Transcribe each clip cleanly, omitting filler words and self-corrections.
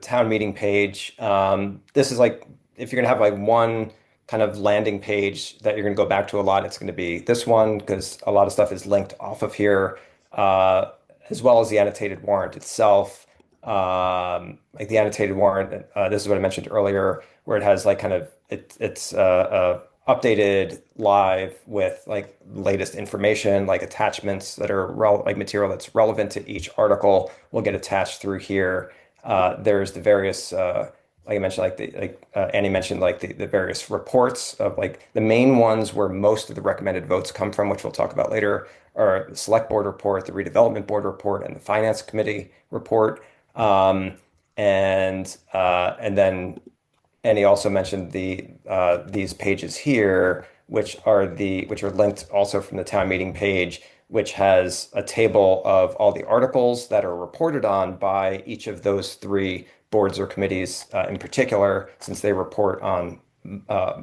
town meeting page. This is like if you're gonna have like one kind of landing page that you're gonna go back to a lot, it's gonna be this one because a lot of stuff is linked off of here, uh, as well as the annotated warrant itself. Like the annotated warrant, this is what I mentioned earlier, where it has like kind of updated live with like latest information, like attachments that are like material that's relevant to each article will get attached through here. There's the various, like I mentioned, Annie mentioned, like the various reports of like the main ones where most of the recommended votes come from, which we'll talk about later, are the Select Board report, the Redevelopment Board report, and the Finance Committee report. Um, and then Annie also mentioned these pages here, which are linked also from the town meeting page, which has a table of all the articles that are reported on by each of those three boards or committees, in particular, since they report on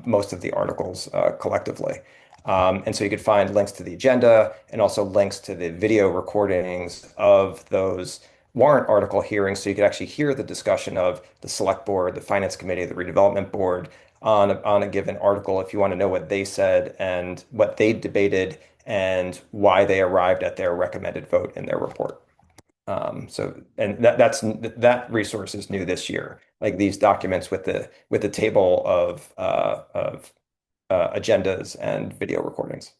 most of the articles collectively. And so you could find links to the agenda and also links to the video recordings of those warrant article hearings, so you could actually hear the discussion of the select board, the finance committee, the redevelopment board on a given article if you want to know what they said and what they debated and why they arrived at their recommended vote in their report. And that resource is new this year, like these documents with the table of agendas and video recordings.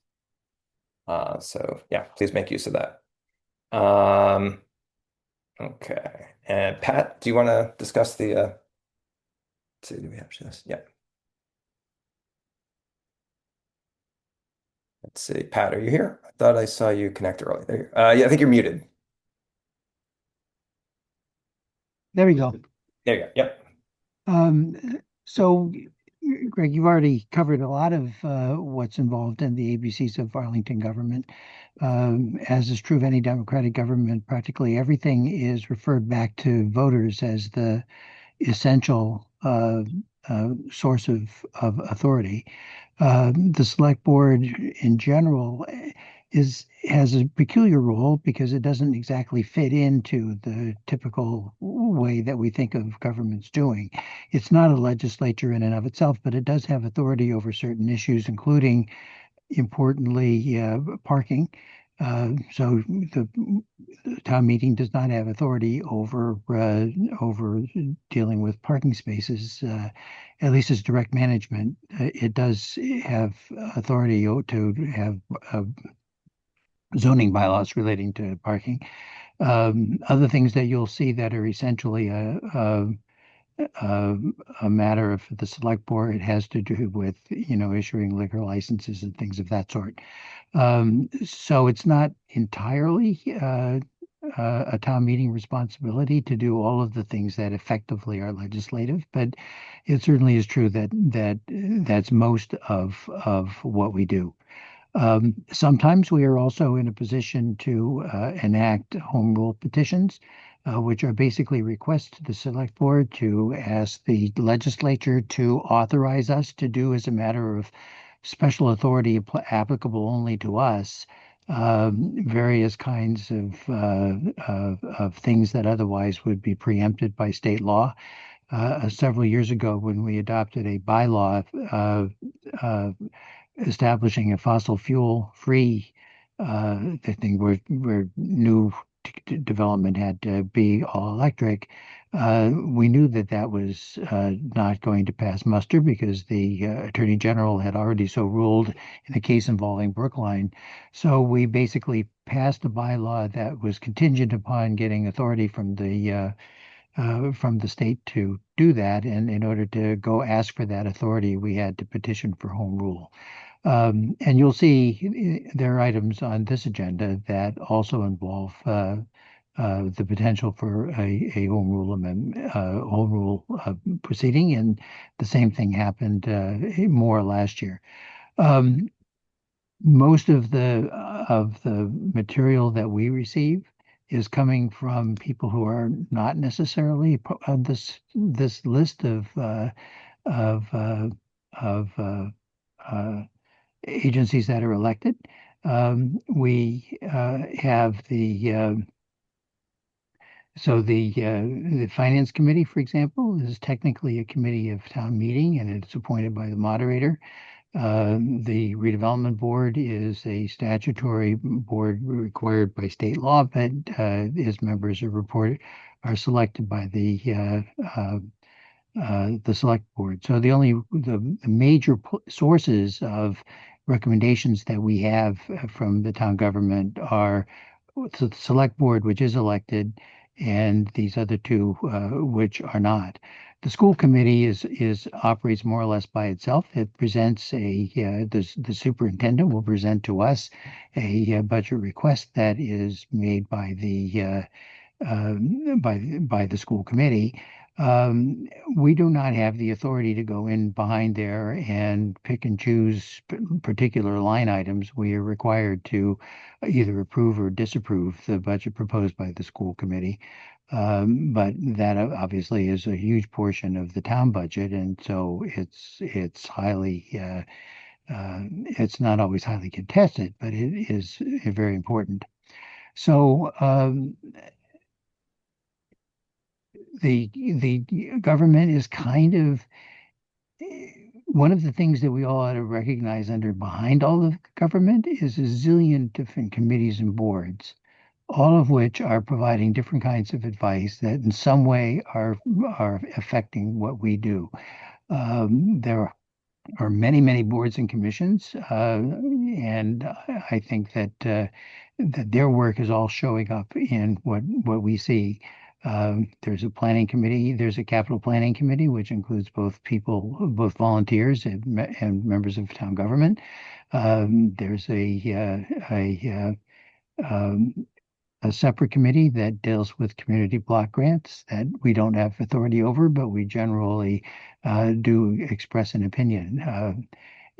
So yeah, please make use of that. Um, Okay. And Pat, do you want to discuss let's see, do we have this? Yeah. Let's see. Pat, are you here? I thought I saw you connect early. There yeah, I think you're muted. There we go. There you go. Yep. Um, so, Greg, you've already covered a lot of what's involved in the ABCs of Arlington government. As is true of any democratic government, practically everything is referred back to voters as the essential source of authority. The select board in general has a peculiar role because it doesn't exactly fit into the typical way that we think of governments doing. It's not a legislature in and of itself, but it does have authority over certain issues, including importantly, parking. So the town meeting does not have authority over dealing with parking spaces, at least as direct management. It does have authority to have zoning bylaws relating to parking. Other things that you'll see that are essentially a, a matter of the select board. It has to do with, issuing liquor licenses and things of that sort. So it's not entirely a town meeting responsibility to do all of the things that effectively are legislative, but it certainly is true that's most of what we do. Sometimes we are also in a position to enact home rule petitions, which are basically requests to the select board to ask the legislature to authorize us to do as a matter of special authority applicable only to us, various kinds of things that otherwise would be preempted by state law. Several years ago, when we adopted a bylaw uh, establishing a fossil fuel free thing where new development had to be all electric. We knew that that was not going to pass muster because the Attorney General had already so ruled in a case involving Brookline. So we basically passed a bylaw that was contingent upon getting authority from the state to do that. And in order to go ask for that authority, we had to petition for home rule. And you'll see there are items on this agenda that also involve the potential for a home rule proceeding, and the same thing happened more last year. Um, Most of the material that we receive is coming from people who are not necessarily on this list of uh, agencies that are elected. We have So the Finance Committee, for example, is technically a committee of town meeting, and it's appointed by the moderator. The redevelopment board is a statutory board required by state law, but its members are selected by the select board. So the major sources of recommendations that we have from the town government are the select board, which is elected, and these other two, which are not. The school committee is operates more or less by itself. It presents the superintendent will present to us a budget request that is made by the school committee. We do not have the authority to go in behind there and pick and choose particular line items. We are required to either approve or disapprove the budget proposed by the school committee. But that obviously is a huge portion of the town budget, and so it's not always highly contested, but it is very important. So the government is kind of one of the things that we all ought to recognize under behind all of government is a zillion different committees and boards, all of which are providing different kinds of advice that in some way are affecting what we do. There are many, many boards and commissions, and I think that their work is all showing up in what we see. There's a planning committee. There's a capital planning committee, which includes both volunteers and members of town government. There's a separate committee that deals with community block grants that we don't have authority over, but we generally do express an opinion.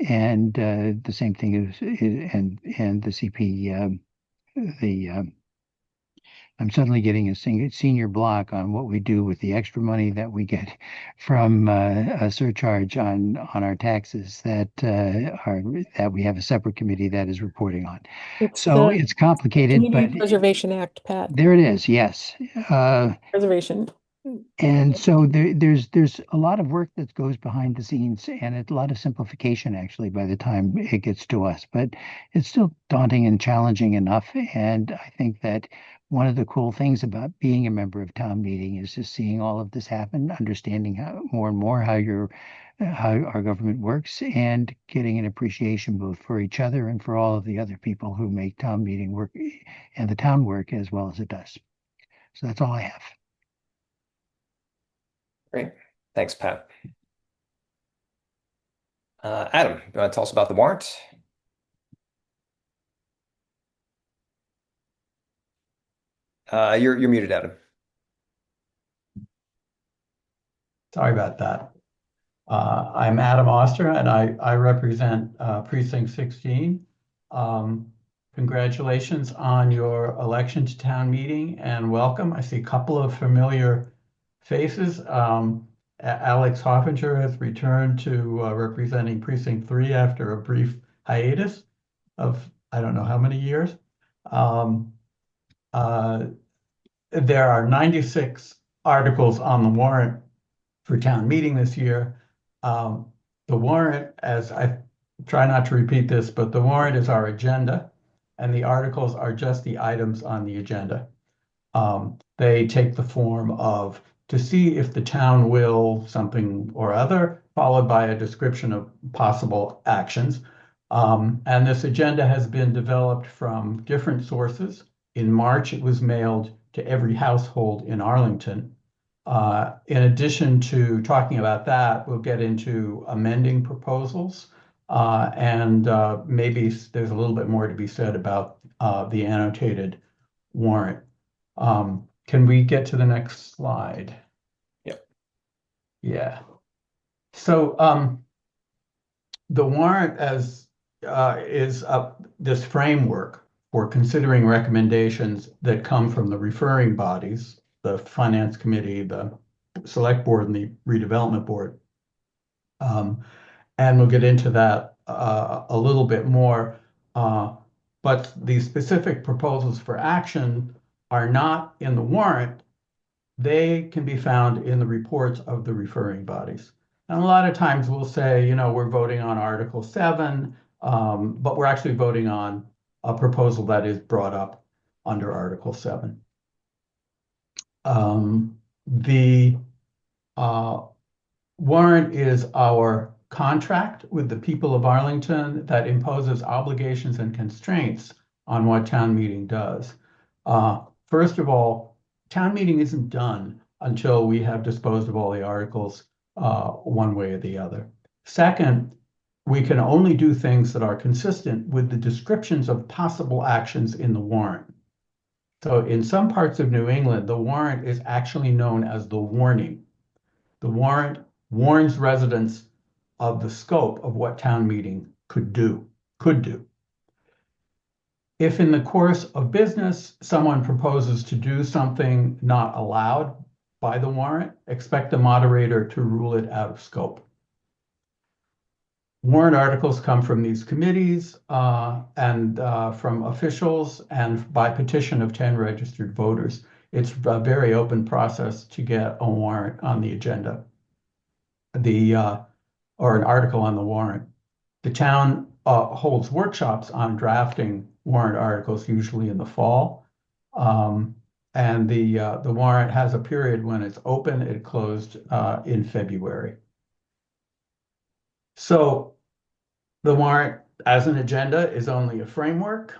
And the same thing and the CP, the I'm suddenly getting a senior block on what we do with the extra money that we get from a surcharge on our taxes that we have a separate committee that is reporting on. It's So the it's complicated, Community but Preservation Act, Pat. there it is. Yes. Preservation. And so there's a lot of work that goes behind the scenes and a lot of simplification actually by the time it gets to us, but it's still daunting and challenging enough. And I think that one of the cool things about being a member of town meeting is just seeing all of this happen, understanding how more and more how our government works, and getting an appreciation both for each other and for all of the other people who make town meeting work and the town work as well as it does. So that's all I have. Great. Thanks, Pat. Adam, you want to tell us about the warrant? You're muted, Adam. Sorry about that. I'm Adam Oster, and I represent Precinct 16. Congratulations on your election to town meeting and welcome. I see a couple of familiar faces. Alex Hoffinger has returned to representing Precinct 3 after a brief hiatus of I don't know how many years. There are 96 articles on the warrant for town meeting this year. The warrant, as I try not to repeat this, but the warrant is our agenda, and the articles are just the items on the agenda. They take the form of to see if the town will something or other, followed by a description of possible actions. And this agenda has been developed from different sources. In March, it was mailed to every household in Arlington. In addition to talking about that, we'll get into amending proposals, and maybe there's a little bit more to be said about the annotated warrant. Can we get to the next slide? Yep. Yeah. So the warrant is this framework for considering recommendations that come from the referring bodies, the Finance Committee, the Select Board, and the Redevelopment Board. And we'll get into that a little bit more. But the specific proposals for action are not in the warrant, they can be found in the reports of the referring bodies. And a lot of times we'll say, you know, we're voting on Article 7, but we're actually voting on a proposal that is brought up under Article 7. The warrant is our contract with the people of Arlington that imposes obligations and constraints on what town meeting does. First of all, town meeting isn't done until we have disposed of all the articles one way or the other. Second, we can only do things that are consistent with the descriptions of possible actions in the warrant. So in some parts of New England, the warrant is actually known as the warning. The warrant warns residents of the scope of what town meeting could do. If in the course of business, someone proposes to do something not allowed by the warrant, expect the moderator to rule it out of scope. Warrant articles come from these committees and from officials and by petition of 10 registered voters. It's a very open process to get a warrant on the agenda, or an article on the warrant. The town holds workshops on drafting warrant articles, usually in the fall. And the warrant has a period when it's open. It closed in February. So the warrant as an agenda is only a framework,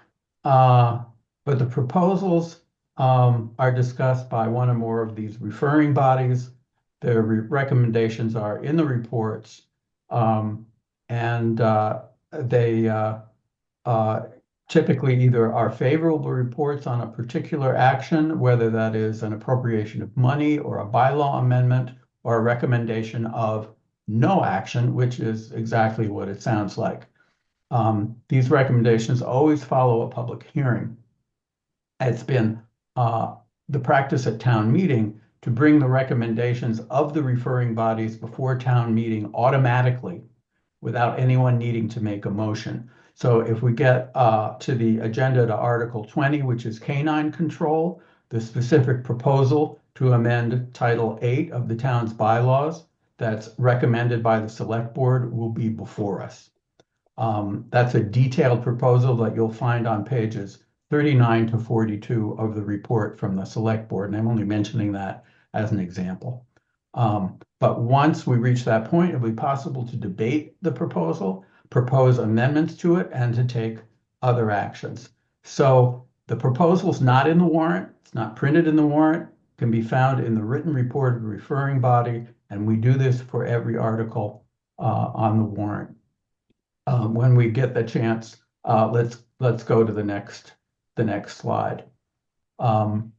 but the proposals are discussed by one or more of these referring bodies. Their recommendations are in the reports, and they typically either are favorable reports on a particular action, whether that is an appropriation of money or a bylaw amendment, or a recommendation of no action, which is exactly what it sounds like. These recommendations always follow a public hearing. It's been the practice at town meeting to bring the recommendations of the referring bodies before town meeting automatically without anyone needing to make a motion. So if we get to the agenda to Article 20, which is canine control, the specific proposal to amend Title 8 of the town's bylaws that's recommended by the select board will be before us. That's a detailed proposal that you'll find on pages 39 to 42 of the report from the select board. And I'm only mentioning that as an example. But once we reach that point, it'll be possible to debate the proposal, propose amendments to it, and to take other actions. So the proposal's not in the warrant. It's not printed in the warrant. It can be found in the written report of the referring body. And we do this for every article on the warrant. When we get the chance, let's go to the next slide. I'm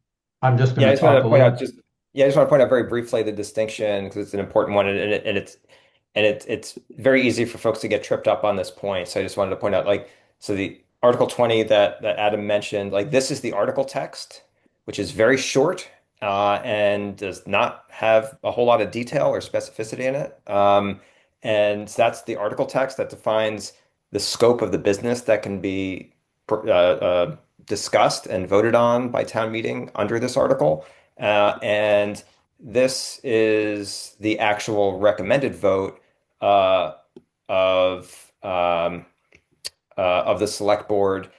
just going to talk a little. I just want to point out very briefly the distinction because it's an important one, and it's very easy for folks to get tripped up on this point. So I just wanted to point out, like, so the Article 20 that Adam mentioned, like this is the article text, which is very short and does not have a whole lot of detail or specificity in it. And that's the article text that defines the scope of the business that can be discussed and voted on by town meeting under this article. And this is the actual recommended vote of the select board.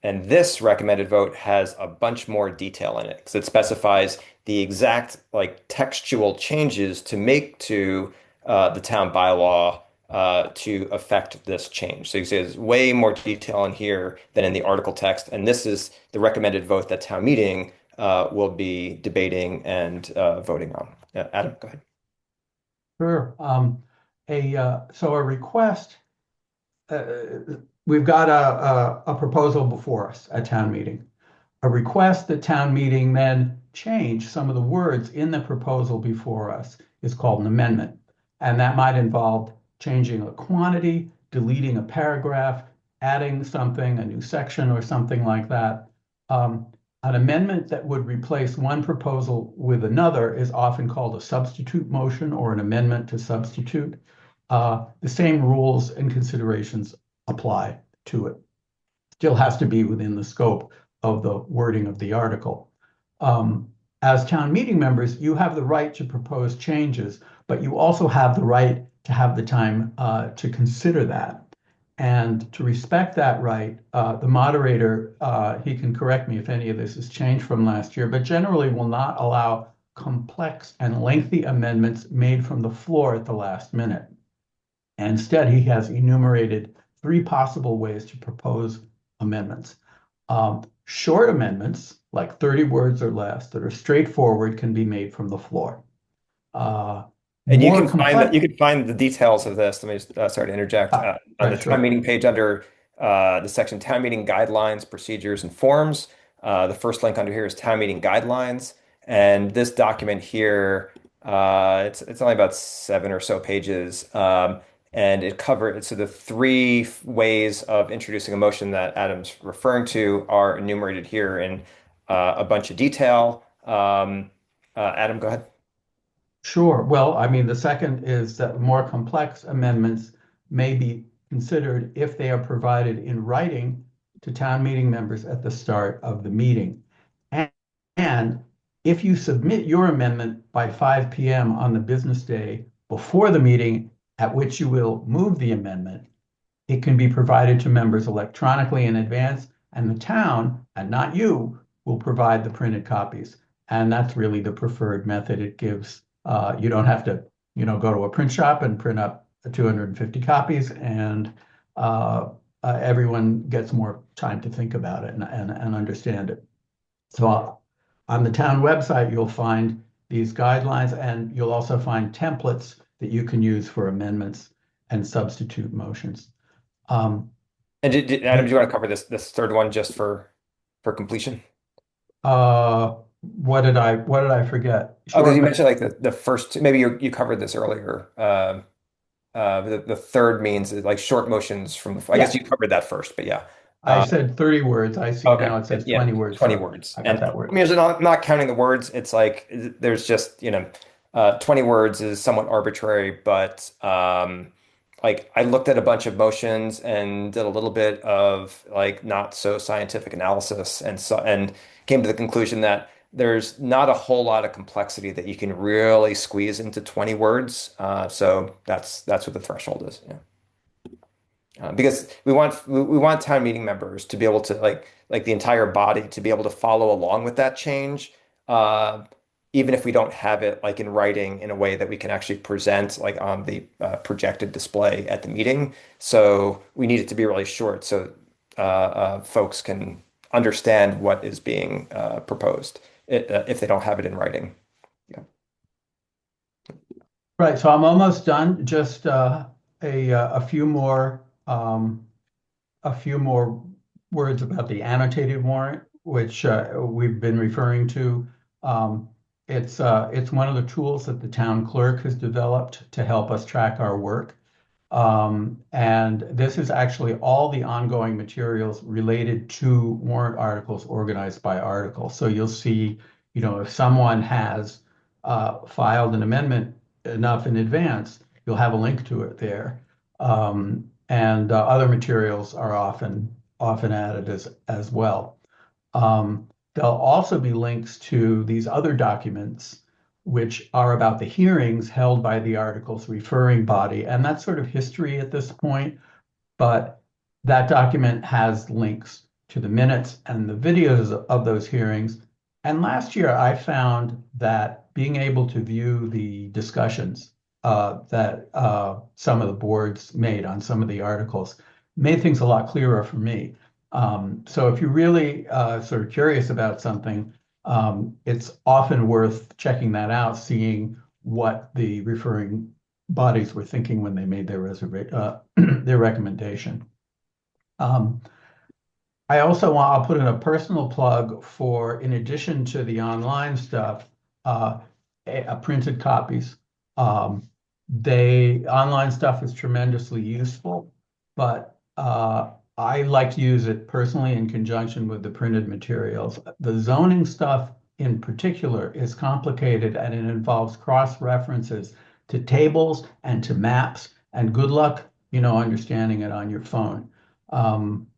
And this recommended vote has a bunch more detail in it because it specifies the exact like textual changes to make to the town bylaw to affect this change. So you see there's way more detail in here than in the article text. And this is the recommended vote that town meeting will be debating and voting on. Adam, go ahead. Sure. So a request, we've got a proposal before us at town meeting. A request that town meeting then change some of the words in the proposal before us is called an amendment. And that might involve changing a quantity, deleting a paragraph, adding something, a new section or something like that. An amendment that would replace one proposal with another is often called a substitute motion or an amendment to substitute. The same rules and considerations apply to it. Still has to be within the scope of the wording of the article. as town meeting members, you have the right to propose changes, but you also have the right to have the time to consider that. And to respect that right, the moderator, he can correct me if any of this has changed from last year, but generally will not allow complex and lengthy amendments made from the floor at the last minute. Instead, he has enumerated three possible ways to propose amendments. Short amendments, like 30 words or less, that are straightforward, can be made from the floor. And More complex, you can find the details of this. Let me just, sorry to interject, on right, the town sure. meeting page under the section town meeting guidelines, procedures, and forms. The first link under here is town meeting guidelines, and this document here, it's only about 7 or so pages, and it covers so the three ways of introducing a motion that Adam's referring to are enumerated here in a bunch of detail. Adam, go ahead. Sure. Well, I mean, the second is that more complex amendments may be considered if they are provided in writing to town meeting members at the start of the meeting. And, and if you submit your amendment by 5 p.m. on the business day before the meeting at which you will move the amendment, it can be provided to members electronically in advance, and the town, and not you, will provide the printed copies. And that's really the preferred method. It gives, you don't have to, go to a print shop and print up 250 copies, and everyone gets more time to think about it and understand it. So on the town website, you'll find these guidelines, and you'll also find templates that you can use for amendments and substitute motions. Um, And Adam, do the you want to cover this third one just for completion? what did I forget? Oh, because Short you mem mentioned like the first two, maybe you covered this earlier. The third means like short motions from I guess Yeah, you covered that first, but yeah. I Um, said 30 words. I see now okay, it says yeah, 20 words, 20 so words. I got And that I word. mean, I'm not counting the words. It's like there's just 20 words is somewhat arbitrary, but like I looked at a bunch of motions and did a little bit of like not so scientific analysis, and came to the conclusion that there's not a whole lot of complexity that you can really squeeze into 20 words. So that's what the threshold is. Yeah. Because we want town meeting members to be able to like the entire body to be able to follow along with that change, uh, even if we don't have it like in writing in a way that we can actually present like on the projected display at the meeting. So we need it to be really short so folks can understand what is being proposed if they don't have it in writing. Yeah. Right, so I'm almost done. Just a few more a few more words about the annotated warrant, which we've been referring to. Um, it's one of the tools that the town clerk has developed to help us track our work. And this is actually all the ongoing materials related to warrant articles organized by article. So you'll see, if someone has filed an amendment enough in advance, you'll have a link to it there. And other materials are often added as well. There'll also be links to these other documents, which are about the hearings held by the article's referring body. And that's sort of history at this point, but that document has links to the minutes and the videos of those hearings. And last year, I found that being able to view the discussions that some of the boards made on some of the articles made things a lot clearer for me. So if you're really sort of curious about something, it's often worth checking that out, seeing what the referring bodies were thinking when they made their recommendation. Um, I also I'll put in a personal plug for, in addition to the online stuff, uh, printed copies. Um, online stuff is tremendously useful, but I like to use it personally in conjunction with the printed materials. The zoning stuff in particular is complicated, and it involves cross references to tables and to maps, and good luck, understanding it on your phone.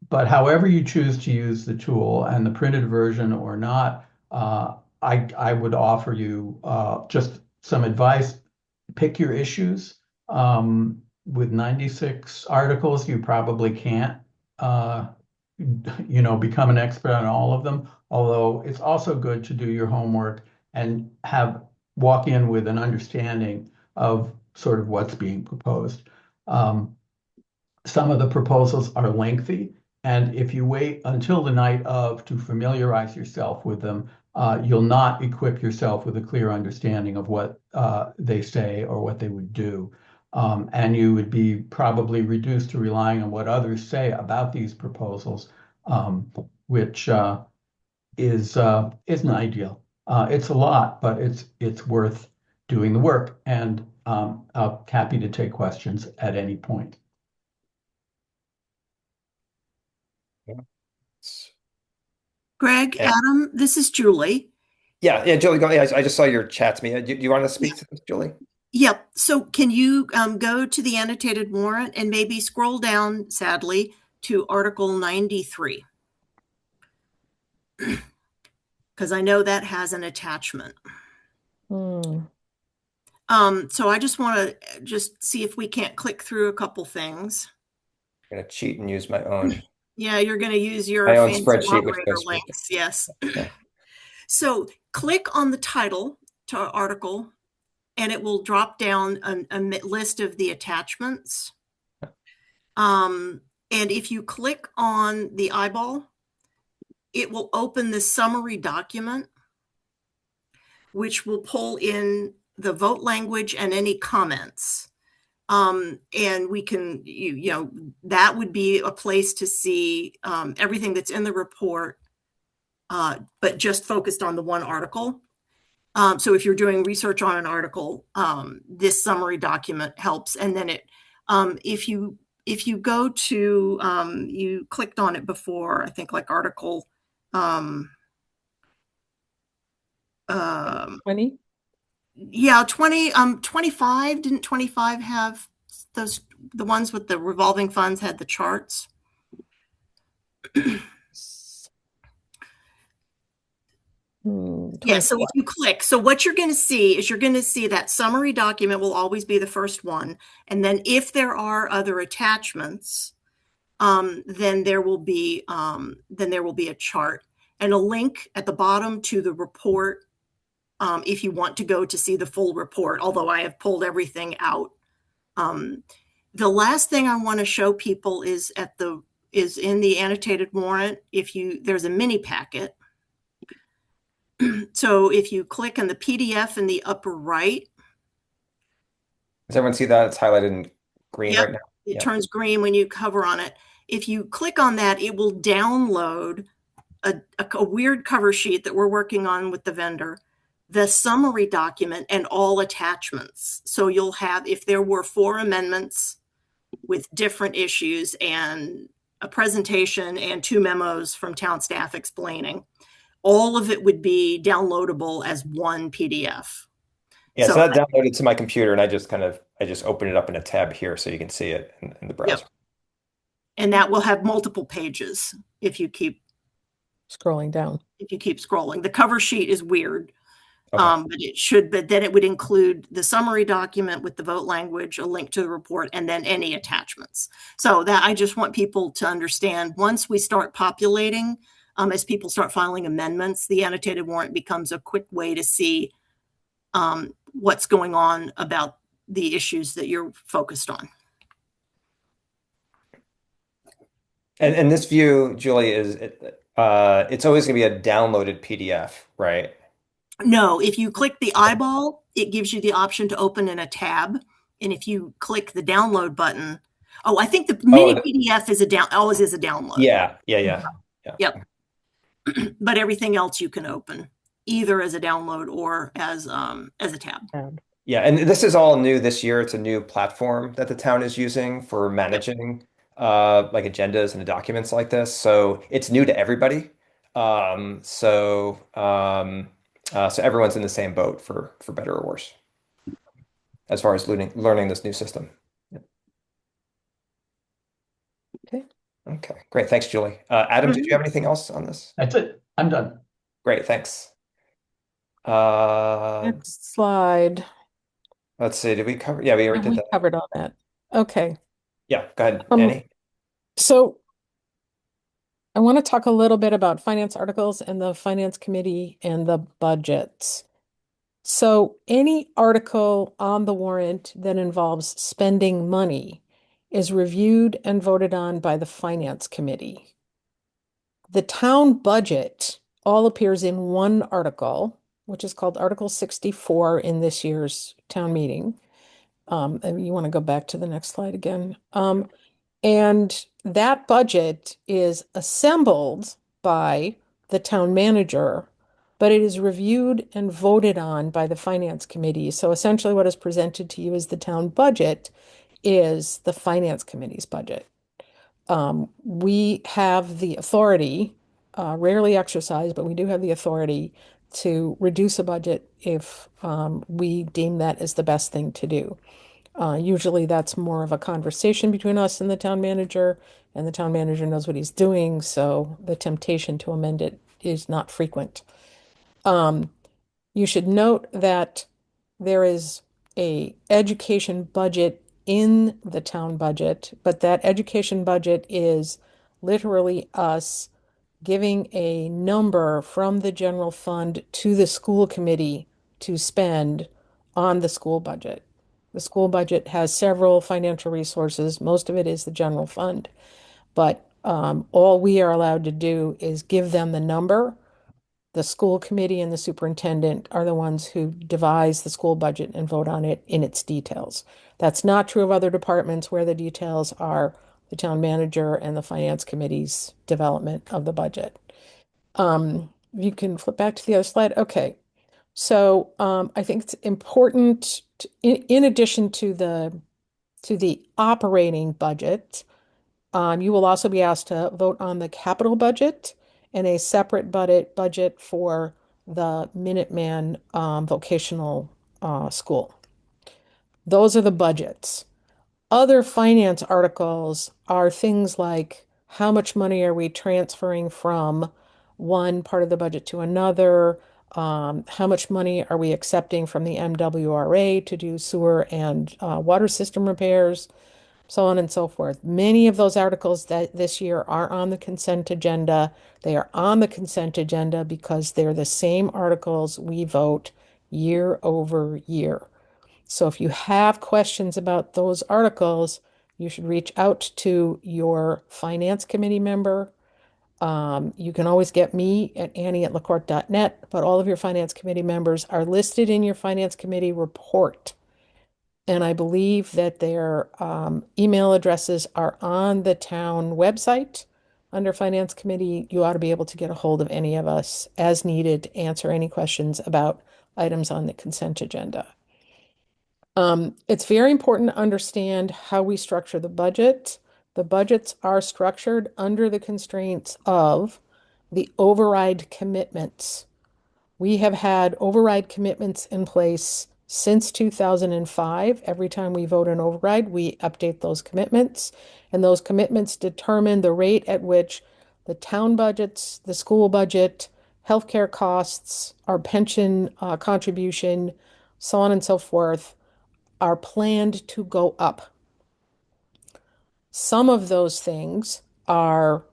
But however you choose to use the tool, and the printed version or not, I would offer you just some advice. Pick your issues. With 96 articles, you probably can't, become an expert on all of them. Although it's also good to do your homework and walk in with an understanding of sort of what's being proposed. Um, some of the proposals are lengthy, and if you wait until the night of to familiarize yourself with them, you'll not equip yourself with a clear understanding of what they say or what they would do. And you would be probably reduced to relying on what others say about these proposals, which isn't ideal. It's a lot, but it's worth doing the work. And I'm happy to take questions at any point. Greg, Yeah, Adam, this is Julie. yeah, Julie, go. Yeah, I just saw your chat to me. Do you want to speak to this, Julie? Yep. So can you go to the annotated warrant and maybe scroll down, sadly, to Article 93? Because I know that has an attachment. Hmm. So I just want to just see if we can't click through a couple things. I'm gonna cheat and use my own Yeah, you're going to use your my own fancy spreadsheet, which moderator goes with it. links. Yes. Yeah. So click on the title to article, and it will drop down a list of the attachments. And if you click on the eyeball, it will open the summary document, which will pull in the vote language and any comments. And we can, that would be a place to see everything that's in the report, but just focused on the one article. So if you're doing research on an article, this summary document helps. And then if you go to, you clicked on it before, I think like article 20? yeah, 25. Didn't 25 have those, the ones with the revolving funds had the charts? Yeah, so if you click, so what you're going to see is you're going to see that summary document will always be the first one. And then if there are other attachments, then there will be a chart and a link at the bottom to the report, if you want to go to see the full report, although I have pulled everything out. The last thing I want to show people is in the annotated warrant. There's a mini packet. So if you click on the PDF in the upper right, Does everyone see that? It's highlighted in green yep, right now. it Yep. turns green when you hover on it. If you click on that, it will download a weird cover sheet that we're working on with the vendor, the summary document, and all attachments. So you'll have, if there were 4 amendments with different issues and a presentation and 2 memos from town staff explaining, all of it would be downloadable as one PDF. Yeah, so So that downloaded to my computer, and I just open it up in a tab here so you can see it in the browser. Yep. And that will have multiple pages if you keep Scrolling down. scrolling. The cover sheet is weird. Okay. But then it would include the summary document with the vote language, a link to the report, and then any attachments. So that I just want people to understand, once we start populating, as people start filing amendments, the annotated warrant becomes a quick way to see what's going on about the issues that you're focused on. And this view, Julie, it's always going to be a downloaded PDF, right? No, if you click the eyeball, it gives you the option to open in a tab. And if you click the download button, I think the mini PDF always is a download. Yeah. Yep. But everything else you can open either as a download or as a tab. Yeah, and this is all new this year. It's a new platform that the town is using for managing like agendas and documents like this. So it's new to everybody. So everyone's in the same boat for better or worse, as far as learning this new system. Okay. Okay, great. Thanks, Julie. Adam, did you have anything else on this? That's it. I'm done. Great, thanks. Uh, Next slide. let's see. Did we cover? Yeah, we already And did we that. covered all that. Okay. Yeah, go ahead, Um, Annie. so I want to talk a little bit about finance articles and the finance committee and the budgets. So any article on the warrant that involves spending money is reviewed and voted on by the finance committee. The town budget all appears in one article, which is called Article 64 in this year's town meeting. And you want to go back to the next slide again. And that budget is assembled by the town manager, but it is reviewed and voted on by the finance committee. So essentially what is presented to you as the town budget is the finance committee's budget. We have the authority, rarely exercised, but we do have the authority to reduce a budget if we deem that is the best thing to do. Usually that's more of a conversation between us and the town manager knows what he's doing, so the temptation to amend it is not frequent. You should note that there is a education budget in the town budget, but that education budget is literally us giving a number from the general fund to the school committee to spend on the school budget. The school budget has several financial resources. Most of it is the general fund, but all we are allowed to do is give them the number. The school committee and the superintendent are the ones who devise the school budget and vote on it in its details. That's not true of other departments where the details are the town manager and the finance committee's development of the budget. You can flip back to the other slide. Okay. So I think it's important in addition to the operating budget, you will also be asked to vote on the capital budget and a separate budget for the Minuteman vocational school. Those are the budgets. Other finance articles are things like how much money are we transferring from one part of the budget to another? How much money are we accepting from the MWRA to do sewer and water system repairs? So on and so forth. Many of those articles that this year are on the consent agenda. They are on the consent agenda because they're the same articles we vote year over year. So if you have questions about those articles, you should reach out to your finance committee member. You can always get me at annie@lacorte.net, but all of your finance committee members are listed in your finance committee report. And I believe that their email addresses are on the town website under Finance Committee. You ought to be able to get a hold of any of us as needed to answer any questions about items on the consent agenda. It's very important to understand how we structure the budget. The budgets are structured under the constraints of the override commitments. We have had override commitments in place since 2005. Every time we vote an override, we update those commitments, and those commitments determine the rate at which the town budgets, the school budget, healthcare costs, our pension contribution, so on and so forth, are planned to go up. Some of those things are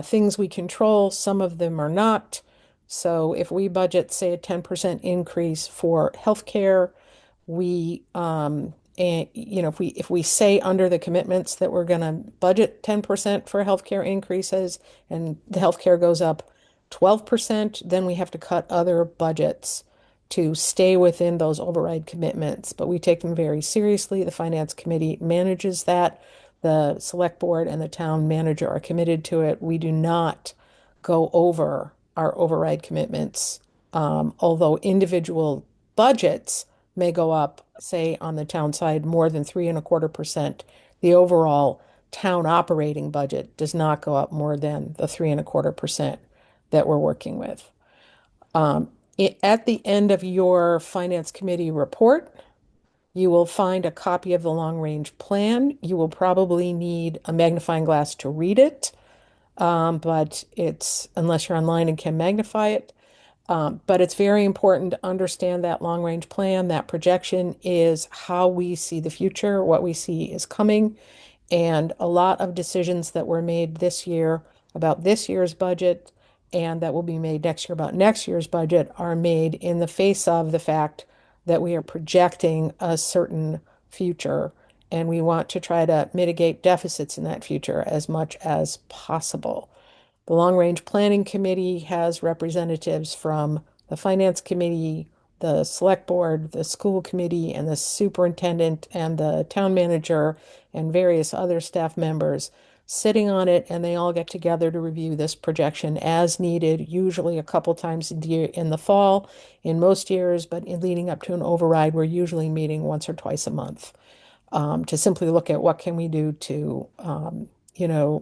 things we control, some of them are not. So if we budget, say, a 10% increase for healthcare, we and if we say under the commitments that we're going to budget 10% for healthcare increases and the healthcare goes up 12%, then we have to cut other budgets to stay within those override commitments. But we take them very seriously. The finance committee manages that. The select board and the town manager are committed to it. We do not go over our override commitments, although individual budgets may go up, say, on the town side, more than 3.25%. The overall town operating budget does not go up more than the 3.25% that we're working with. At the end of your finance committee report, you will find a copy of the long range plan. You will probably need a magnifying glass to read it, but it's unless you're online and can magnify it. But it's very important to understand that long range plan. That projection is how we see the future, what we see is coming. And a lot of decisions that were made this year about this year's budget and that will be made next year about next year's budget are made in the face of the fact that we are projecting a certain future and we want to try to mitigate deficits in that future as much as possible. The Long Range Planning Committee has representatives from the Finance Committee, the Select Board, the School Committee, and the Superintendent and the Town Manager and various other staff members sitting on it, and they all get together to review this projection as needed, usually a couple times in the fall in most years, but in leading up to an override, we're usually meeting once or twice a month to simply look at what can we do to,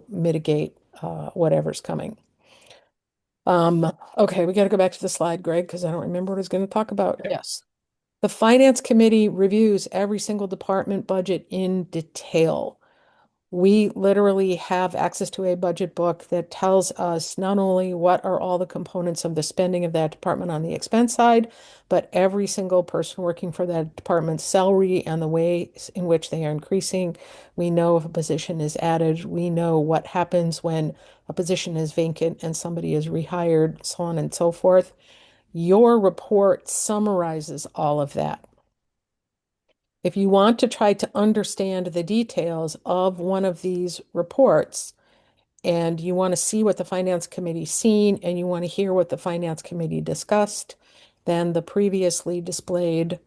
mitigate whatever's coming. Okay, we got to go back to the slide, Greg, because I don't remember what I was going to talk about. Yes. The Finance Committee reviews every single department budget in detail. We literally have access to a budget book that tells us not only what are all the components of the spending of that department on the expense side, but every single person working for that department's salary and the ways in which they are increasing. We know if a position is added. We know what happens when a position is vacant and somebody is rehired, so on and so forth. Your report summarizes all of that. If you want to try to understand the details of one of these reports and you want to see what the Finance Committee seen and you want to hear what the Finance Committee discussed, then the previously displayed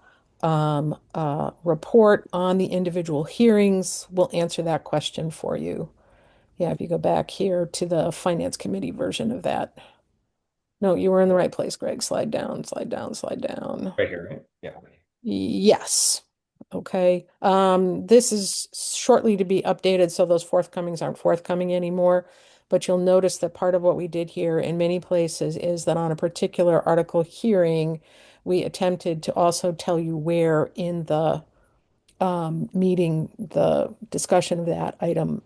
report on the individual hearings will answer that question for you. Yeah, if you go back here to the Finance Committee version of that. No, you were in the right place, Greg. Slide down, slide down, slide down. Right here, right? Yeah. Yes. Okay. This is shortly to be updated, so those forthcomings aren't forthcoming anymore. But you'll notice that part of what we did here in many places is that on a particular article hearing, we attempted to also tell you where in the meeting the discussion of that item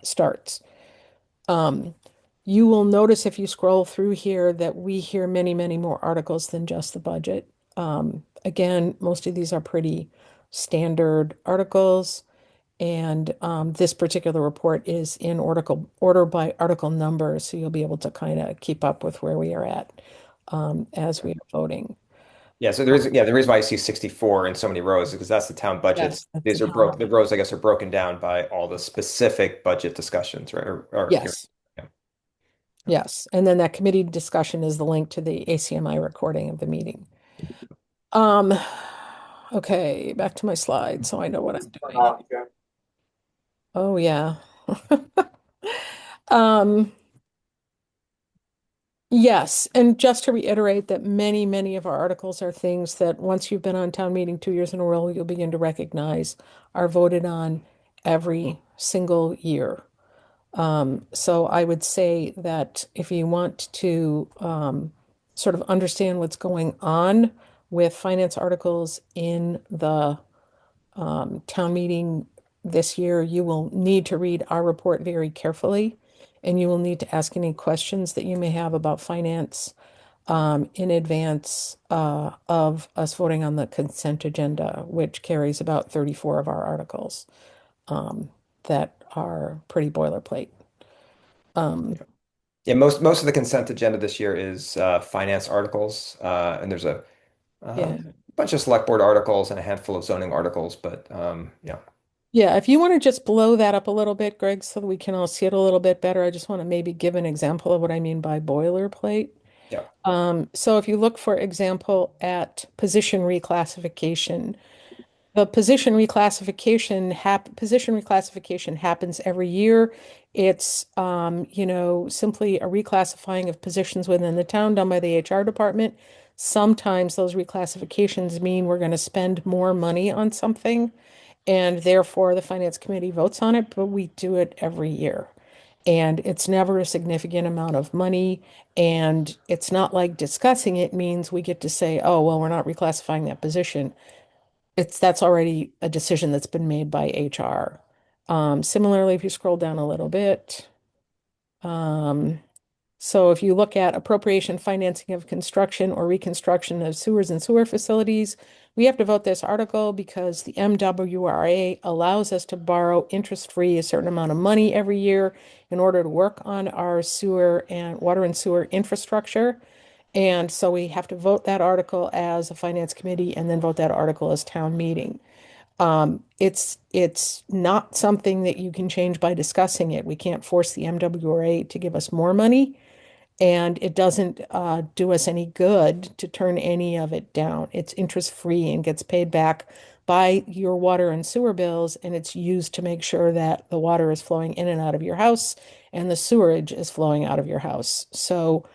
starts. You will notice if you scroll through here that we hear many, many more articles than just the budget. Again, most of these are pretty standard articles, and this particular report is in order by article number, so you'll be able to kind of keep up with where we are at as we are voting. Yeah, so the reason why I see 64 in so many rows is because that's the town budgets. Yes, that's These the are broke, town. the rows, I guess, are broken down by all the specific budget discussions, right? Yes, Yeah. yes. And then that committee discussion is the link to the ACMI recording of the meeting. Um, okay, back to my slide so I know what I'm doing. Oh yeah. Um, yes, and just to reiterate that many, many of our articles are things that once you've been on town meeting 2 years in a row, you'll begin to recognize are voted on every single year. So I would say that if you want to sort of understand what's going on with finance articles in the town meeting this year, you will need to read our report very carefully, and you will need to ask any questions that you may have about finance in advance of us voting on the consent agenda, which carries about 34 of our articles that are pretty boilerplate. Yeah, most of the consent agenda this year is finance articles, and there's a Yeah. bunch of select board articles and a handful of zoning articles, but yeah. Yeah, if you want to just blow that up a little bit, Greg, so that we can all see it a little bit better, I just want to maybe give an example of what I mean by boilerplate. Yeah. So if you look, for example, at position reclassification, the position reclassification happens every year. It's simply a reclassifying of positions within the town done by the HR department. Sometimes those reclassifications mean we're going to spend more money on something, and therefore the finance committee votes on it, but we do it every year. And it's never a significant amount of money. And it's not like discussing it means we get to say, oh, well, we're not reclassifying that position. That's already a decision that's been made by HR. Similarly, if you scroll down a little bit, So if you look at appropriation financing of construction or reconstruction of sewers and sewer facilities, we have to vote this article because the MWRA allows us to borrow interest-free a certain amount of money every year in order to work on our sewer and water and sewer infrastructure. And so we have to vote that article as a finance committee and then vote that article as town meeting. It's not something that you can change by discussing it. We can't force the MWRA to give us more money, and it doesn't do us any good to turn any of it down. It's interest-free and gets paid back by your water and sewer bills, and it's used to make sure that the water is flowing in and out of your house and the sewerage is flowing out of your house. So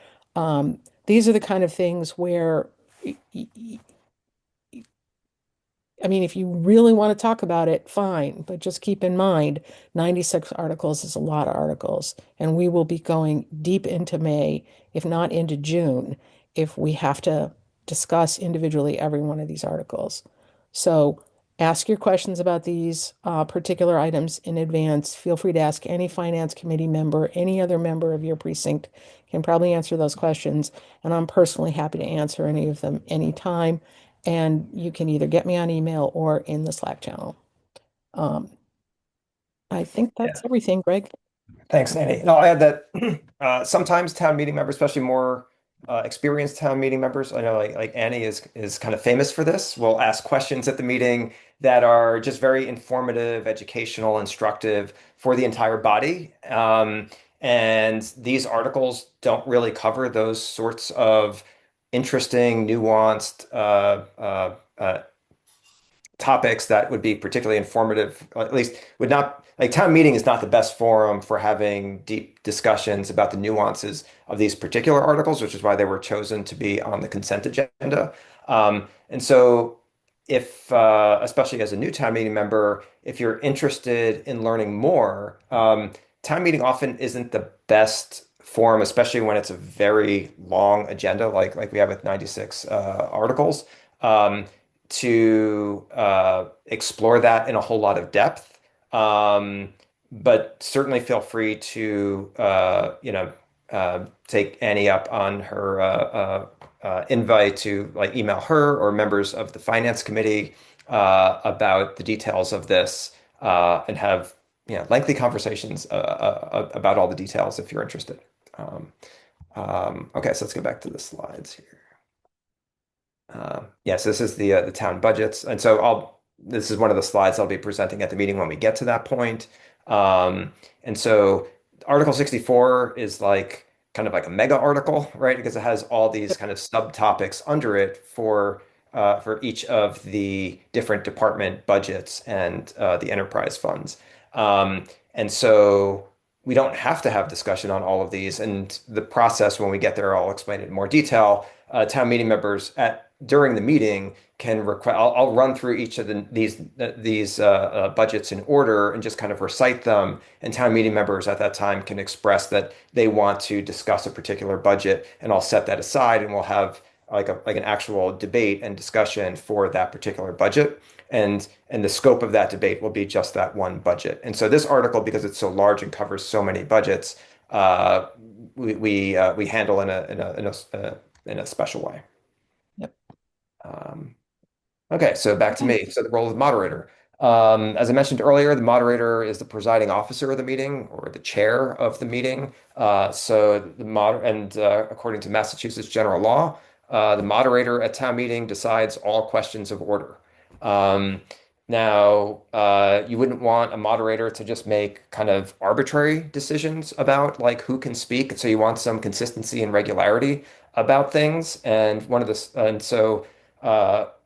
these are the kind of things where I mean, if you really want to talk about it, fine, but just keep in mind 96 articles is a lot of articles, and we will be going deep into May, if not into June, if we have to discuss individually every one of these articles. So ask your questions about these particular items in advance. Feel free to ask any finance committee member, any other member of your precinct can probably answer those questions, and I'm personally happy to answer any of them anytime. And you can either get me on email or in the Slack channel. Um, I think Yeah. that's everything, Greg. Thanks, Nanny. And I'll add that sometimes town meeting members, especially more experienced town meeting members, I know like Annie is kind of famous for this, will ask questions at the meeting that are just very informative, educational, instructive for the entire body. And these articles don't really cover those sorts of interesting, nuanced topics that would be particularly informative, or at least would not, like town meeting is not the best forum for having deep discussions about the nuances of these particular articles, which is why they were chosen to be on the consent agenda. And so if, especially as a new town meeting member, if you're interested in learning more, town meeting often isn't the best forum, especially when it's a very long agenda, like we have with 96 articles. Um, to explore that in a whole lot of depth. But certainly feel free to take Annie up on her invite to like email her or members of the finance committee about the details of this and have lengthy conversations about all the details if you're interested. Okay, so let's go back to the slides here. Yes, this is the town budgets, and so this is one of the slides I'll be presenting at the meeting when we get to that point. And so Article 64 is like kind of like a mega article, right? Because it has all these kind of subtopics under it for each of the different department budgets and the enterprise funds. And so we don't have to have discussion on all of these, and the process when we get there, I'll explain it in more detail. Town meeting members at during the meeting can request. I'll run through each of these budgets in order and just kind of recite them. And town meeting members at that time can express that they want to discuss a particular budget, and I'll set that aside, and we'll have like an actual debate and discussion for that particular budget. And the scope of that debate will be just that one budget. And so this article, because it's so large and covers so many budgets, we handle in a special way. Yep. Okay, so back to me. So the role of the moderator. As I mentioned earlier, the moderator is the presiding officer of the meeting or the chair of the meeting. According to Massachusetts general law, the moderator at town meeting decides all questions of order. Now, you wouldn't want a moderator to just make kind of arbitrary decisions about like who can speak. So you want some consistency and regularity about things.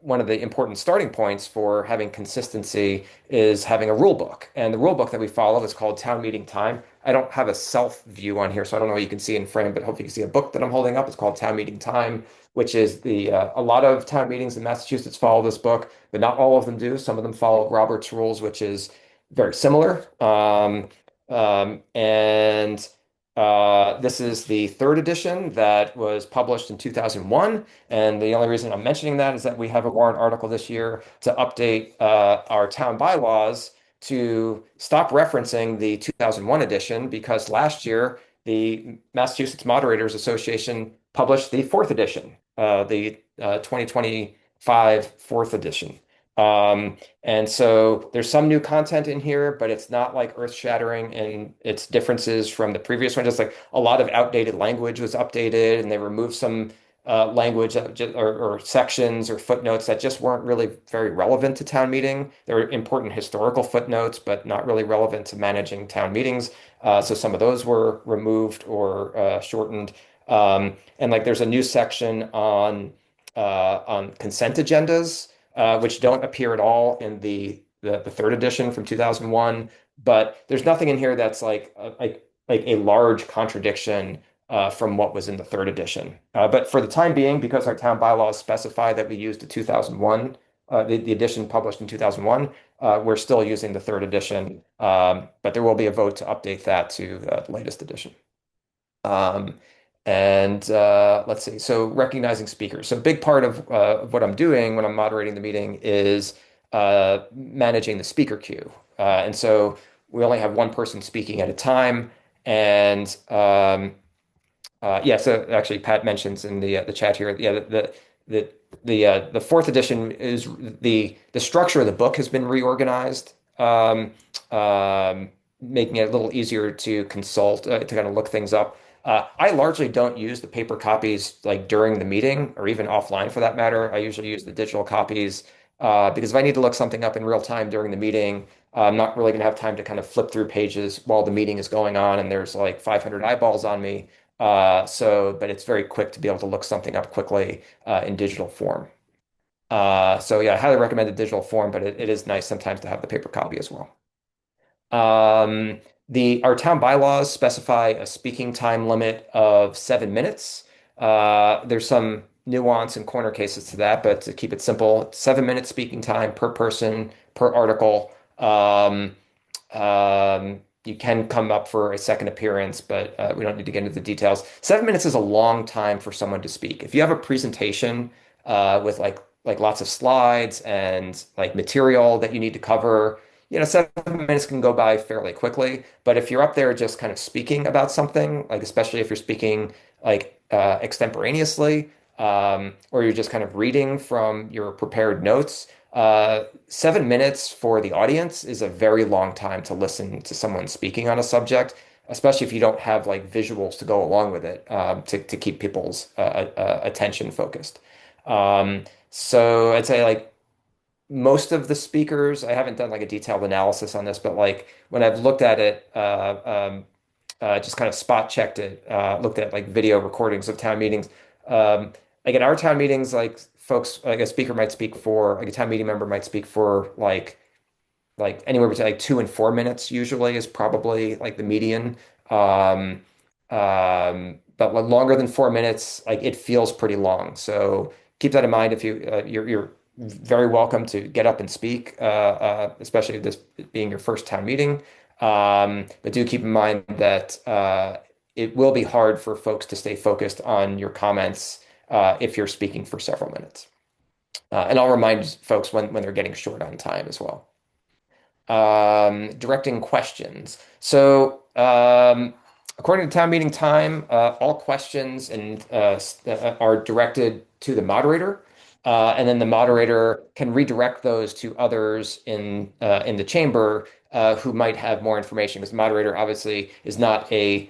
One of the important starting points for having consistency is having a rule book. And the rule book that we follow is called Town Meeting Time. I don't have a self view on here, so I don't know what you can see in frame, but hopefully you can see a book that I'm holding up. It's called Town Meeting Time, which is a lot of town meetings in Massachusetts follow this book, but not all of them do. Some of them follow Robert's Rules, which is very similar. And This is the third edition that was published in 2001. And the only reason I'm mentioning that is that we have a warrant article this year to update our town bylaws to stop referencing the 2001 edition because last year the Massachusetts Moderators Association published the fourth edition, the 2025 fourth edition. And so there's some new content in here, but it's not like earth-shattering in its differences from the previous one. Just like a lot of outdated language was updated, and they removed some language or sections or footnotes that just weren't really very relevant to town meeting. There were important historical footnotes, but not really relevant to managing town meetings. So some of those were removed or shortened. And like there's a new section on consent agendas, which don't appear at all in the third edition from 2001. But there's nothing in here that's like a large contradiction from what was in the third edition. But for the time being, because our town bylaws specify that we used the 2001, the edition published in 2001, we're still using the third edition, but there will be a vote to update that to the latest edition. And let's see, so recognizing speakers. So a big part of what I'm doing when I'm moderating the meeting is managing the speaker queue. And so we only have one person speaking at a time. And yeah, so actually Pat mentions in the chat here, yeah, the fourth edition is the structure of the book has been reorganized, making it a little easier to consult, to kind of look things up. I largely don't use the paper copies like during the meeting or even offline for that matter. I usually use the digital copies because if I need to look something up in real time during the meeting, I'm not really going to have time to kind of flip through pages while the meeting is going on and there's like 500 eyeballs on me. But it's very quick to be able to look something up quickly in digital form. So yeah, I highly recommend the digital form, but it is nice sometimes to have the paper copy as well. Our town bylaws specify a speaking time limit of 7 minutes. There's some nuance and corner cases to that, but to keep it simple, 7 minutes speaking time per person per article. You can come up for a second appearance, but we don't need to get into the details. 7 minutes is a long time for someone to speak. If you have a presentation with like lots of slides and like material that you need to cover, 7 minutes can go by fairly quickly. But if you're up there just kind of speaking about something, like especially if you're speaking like extemporaneously, or you're just kind of reading from your prepared notes, 7 minutes for the audience is a very long time to listen to someone speaking on a subject, especially if you don't have like visuals to go along with it, to keep people's attention focused. So I'd say like most of the speakers, I haven't done like a detailed analysis on this, but like when I've looked at it, just kind of spot checked it, looked at like video recordings of town meetings. Like in our town meetings, like folks, like a speaker might speak for, like a town meeting member might speak for like anywhere between like 2 and 4 minutes usually is probably like the median. But like longer than 4 minutes, like it feels pretty long. So keep that in mind if you're very welcome to get up and speak, especially this being your first town meeting. But do keep in mind that it will be hard for folks to stay focused on your comments if you're speaking for several minutes. And I'll remind folks when they're getting short on time as well. Directing questions. So according to town meeting time, all questions are directed to the moderator. And then the moderator can redirect those to others in the chamber who might have more information, because the moderator obviously is not a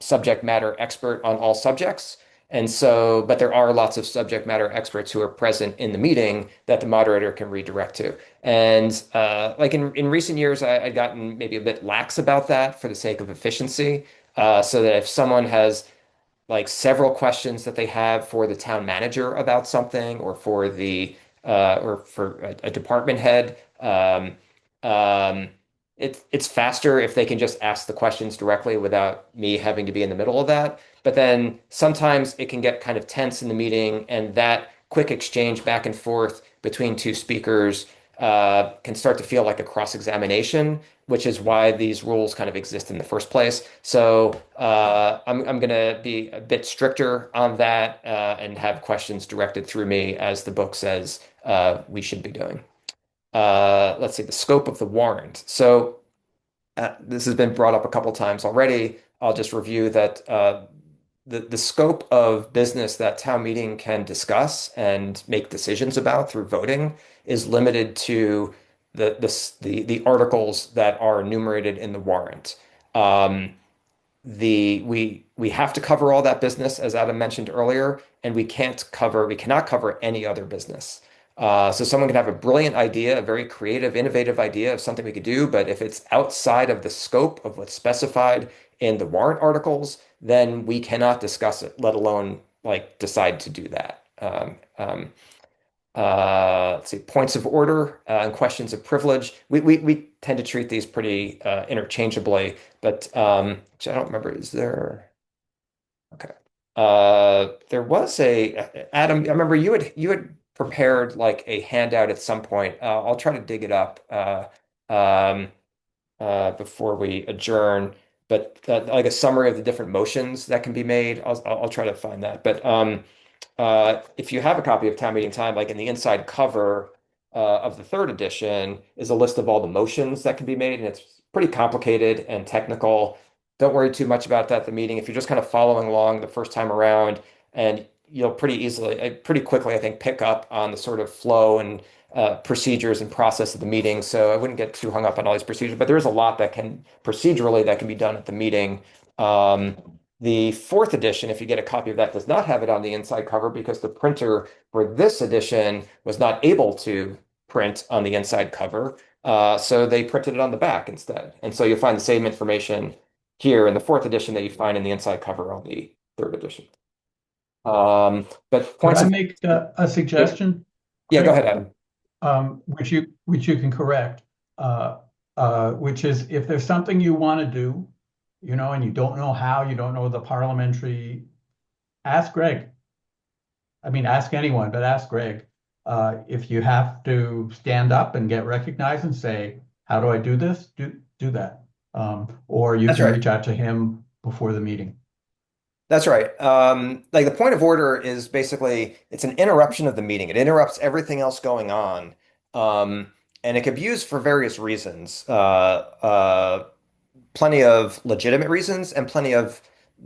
subject matter expert on all subjects. And so, but there are lots of subject matter experts who are present in the meeting that the moderator can redirect to. And like in recent years, I'd gotten maybe a bit lax about that for the sake of efficiency. So that if someone has like several questions that they have for the town manager about something or for a department head. It's faster if they can just ask the questions directly without me having to be in the middle of that. But then sometimes it can get kind of tense in the meeting, and that quick exchange back and forth between two speakers can start to feel like a cross-examination, which is why these rules kind of exist in the first place. So I'm going to be a bit stricter on that and have questions directed through me as the book says we should be doing. Let's see, the scope of the warrant. So this has been brought up a couple times already. I'll just review that the scope of business that town meeting can discuss and make decisions about through voting is limited to the articles that are enumerated in the warrant. Um, we have to cover all that business, as Adam mentioned earlier, and we cannot cover any other business. So someone can have a brilliant idea, a very creative, innovative idea of something we could do, but if it's outside of the scope of what's specified in the warrant articles, then we cannot discuss it, let alone like decide to do that. Let's see, points of order and questions of privilege. We tend to treat these pretty interchangeably, but which I don't remember. Is there? Okay. There was Adam. I remember you had prepared like a handout at some point. I'll try to dig it up um, before we adjourn. But like a summary of the different motions that can be made. I'll try to find that. But if you have a copy of Town Meeting Time, like in the inside cover of the third edition is a list of all the motions that can be made, and it's pretty complicated and technical. Don't worry too much about that at the meeting. If you're just kind of following along the first time around, and you'll pretty quickly, I think, pick up on the sort of flow and procedures and process of the meeting. So I wouldn't get too hung up on all these procedures, but there is a lot that can procedurally that can be done at the meeting. Um, the fourth edition, if you get a copy of that, does not have it on the inside cover because the printer for this edition was not able to print on the inside cover. So they printed it on the back instead. And so you'll find the same information here in the fourth edition that you find in the inside cover on the third edition. But Could points I of, make a suggestion, yeah, go Craig? ahead, Adam. Which you can correct, which is if there's something you want to do, and you don't know how, you don't know the parliamentary, ask Greg. I mean, ask anyone, but ask Greg. If you have to stand up and get recognized and say, "How do I do this?" Do that, or you That's can right. reach out to him before the meeting. That's right. Like the point of order is basically it's an interruption of the meeting. It interrupts everything else going on. And it could be used for various reasons. Plenty of legitimate reasons and plenty of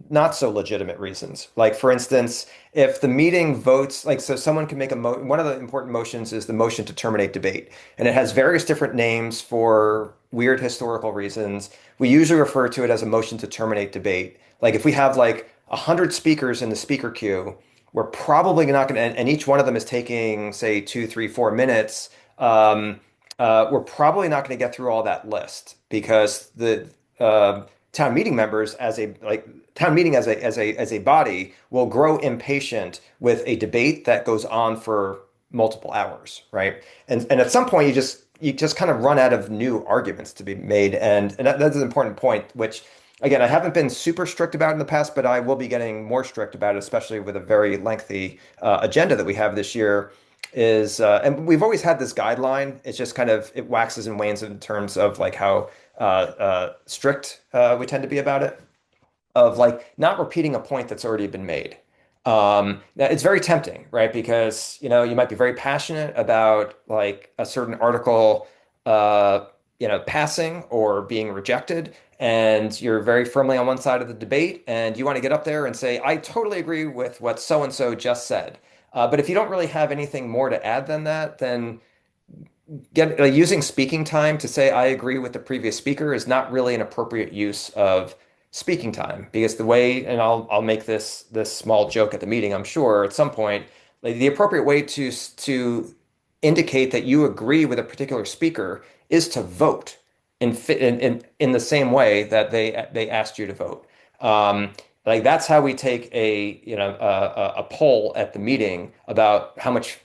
not so legitimate reasons. Like, for instance, if the meeting votes, like, so someone can make one of the important motions is the motion to terminate debate. And it has various different names for weird historical reasons. We usually refer to it as a motion to terminate debate. Like, if we have like 100 speakers in the speaker queue, we're probably not going to, and each one of them is taking, say, 2, 3, 4 minutes. We're probably not going to get through all that list because the town meeting members as a like town meeting as a body will grow impatient with a debate that goes on for multiple hours, right? And at some point you just kind of run out of new arguments to be made, and that's an important point, which again I haven't been super strict about in the past, but I will be getting more strict about it, especially with a very lengthy agenda that we have this year. And we've always had this guideline. It's just kind of it waxes and wanes in terms of like how strict we tend to be about it, of like not repeating a point that's already been made. Now it's very tempting, right? Because you might be very passionate about like a certain article, uh, passing or being rejected, and you're very firmly on one side of the debate, and you want to get up there and say, "I totally agree with what so and so just said." But if you don't really have anything more to add than that, then using speaking time to say I agree with the previous speaker is not really an appropriate use of speaking time because the way, and I'll make this small joke at the meeting, I'm sure at some point, like the appropriate way to indicate that you agree with a particular speaker is to vote in the same way that they asked you to vote. Um, like that's how we take a poll at the meeting about how much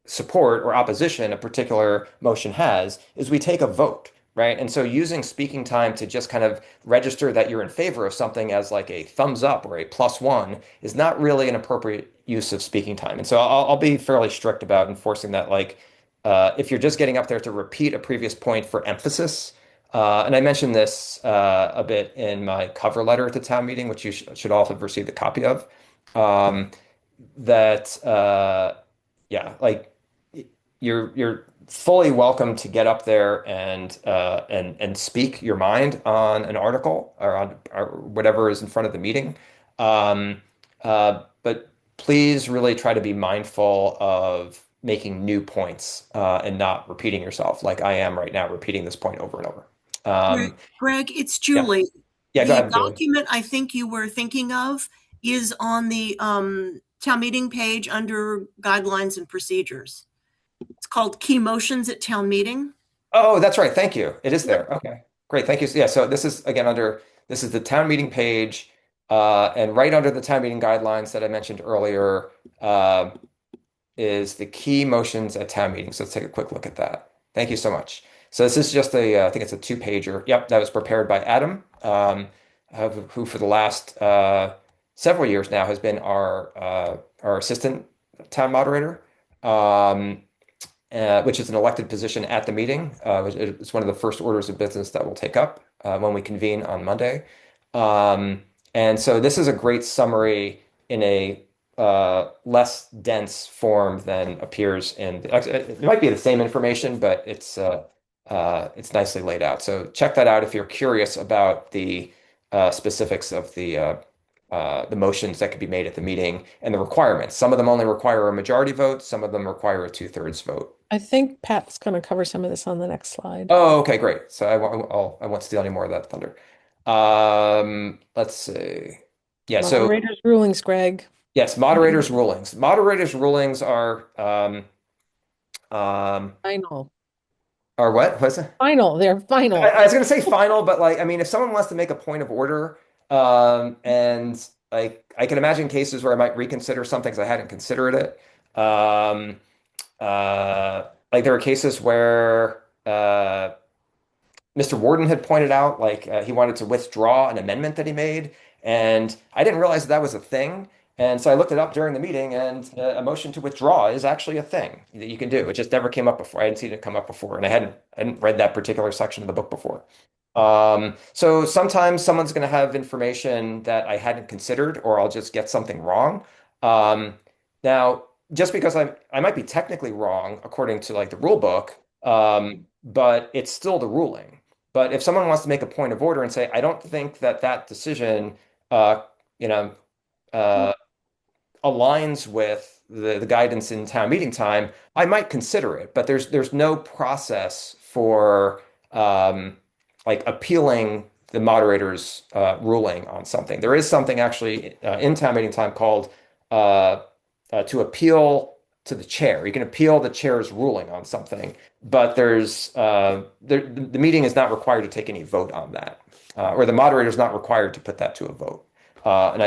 support or opposition a particular motion has is we take a vote, right? And so using speaking time to just kind of register that you're in favor of something as like a thumbs up or a +1 is not really an appropriate use of speaking time. And so I'll be fairly strict about enforcing that. Like if you're just getting up there to repeat a previous point for emphasis, and I mentioned this a bit in my cover letter at the town meeting, which you should all have received a copy of. Um, that yeah, like you're fully welcome to get up there and speak your mind on an article or on or whatever is in front of the meeting. But please really try to be mindful of making new points and not repeating yourself like I am right now, repeating this point over and over. Greg, Um, Greg, it's yeah, Julie. yeah, go The ahead, Julie. document I think you were thinking of is on the town meeting page under guidelines and procedures. It's called Key Motions at Town Meeting. Oh, that's right. Thank you. It is Yep. there. Okay, great. Thank you. Yeah, so this is again under this is the town meeting page, and right under the town meeting guidelines that I mentioned earlier, uh, is the key motions at town meetings. So let's take a quick look at that. Thank you so much. So this is just I think it's a two-pager. Yep, that was prepared by Adam, who for the last several years now has been our assistant town moderator. Which is an elected position at the meeting. It's one of the first orders of business that we'll take up when we convene on Monday. And so this is a great summary in a less dense form than appears in. It might be the same information, but it's nicely laid out. So check that out if you're curious about the specifics of the motions that could be made at the meeting and the requirements. Some of them only require a majority vote, some of them require a two-thirds vote. I think Pat's going to cover some of this on the next slide. Oh, okay, great. So I won't steal any more of that thunder. Let's see. Yeah, so Moderator's rulings, Greg. yes, moderators' rulings. Moderators' rulings um, Final. are what? What's it? Final. They're final. I was going to say final, but like, I mean, if someone wants to make a point of order, and like, I can imagine cases where I might reconsider something because I hadn't considered it. Like there were cases where Mr. Warden had pointed out, like he wanted to withdraw an amendment that he made, and I didn't realize that was a thing. And so I looked it up during the meeting, and a motion to withdraw is actually a thing that you can do. It just never came up before. I hadn't seen it come up before, and I hadn't read that particular section of the book before. So sometimes someone's going to have information that I hadn't considered, or I'll just get something wrong. Um, Now, just because I might be technically wrong according to like the rule book, but it's still the ruling. But if someone wants to make a point of order and say, I don't think that that decision, uh, you know, uh, aligns with the guidance in town meeting time, I might consider it. But there's no process for like appealing the moderator's ruling on something. There is something actually in town meeting time called uh, to appeal to the chair. You can appeal the chair's ruling on something, but the meeting is not required to take any vote on that, or the moderator is not required to put that to a vote. And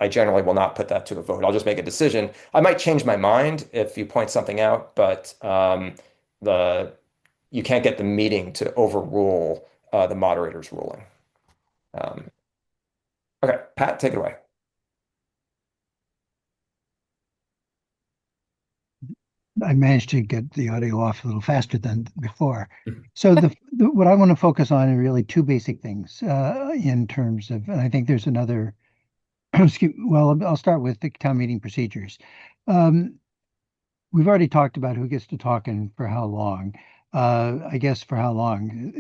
I generally will not put that to a vote. I'll just make a decision. I might change my mind if you point something out, but the you can't get the meeting to overrule the moderator's ruling. Um, okay, Pat, take it away. I managed to get the audio off a little faster than before. So what I want to focus on are really two basic things in terms of, and I think there's another. Well, I'll start with the town meeting procedures. Um, We've already talked about who gets to talk and for how long. I guess for how long.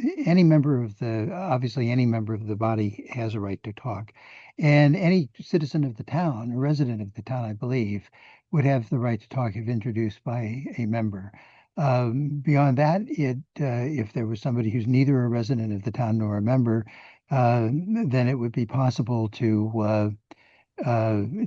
Obviously, any member of the body has a right to talk. And any citizen of the town, a resident of the town, I believe, would have the right to talk if introduced by a member. Beyond that, if there was somebody who's neither a resident of the town nor a member, then it would be possible to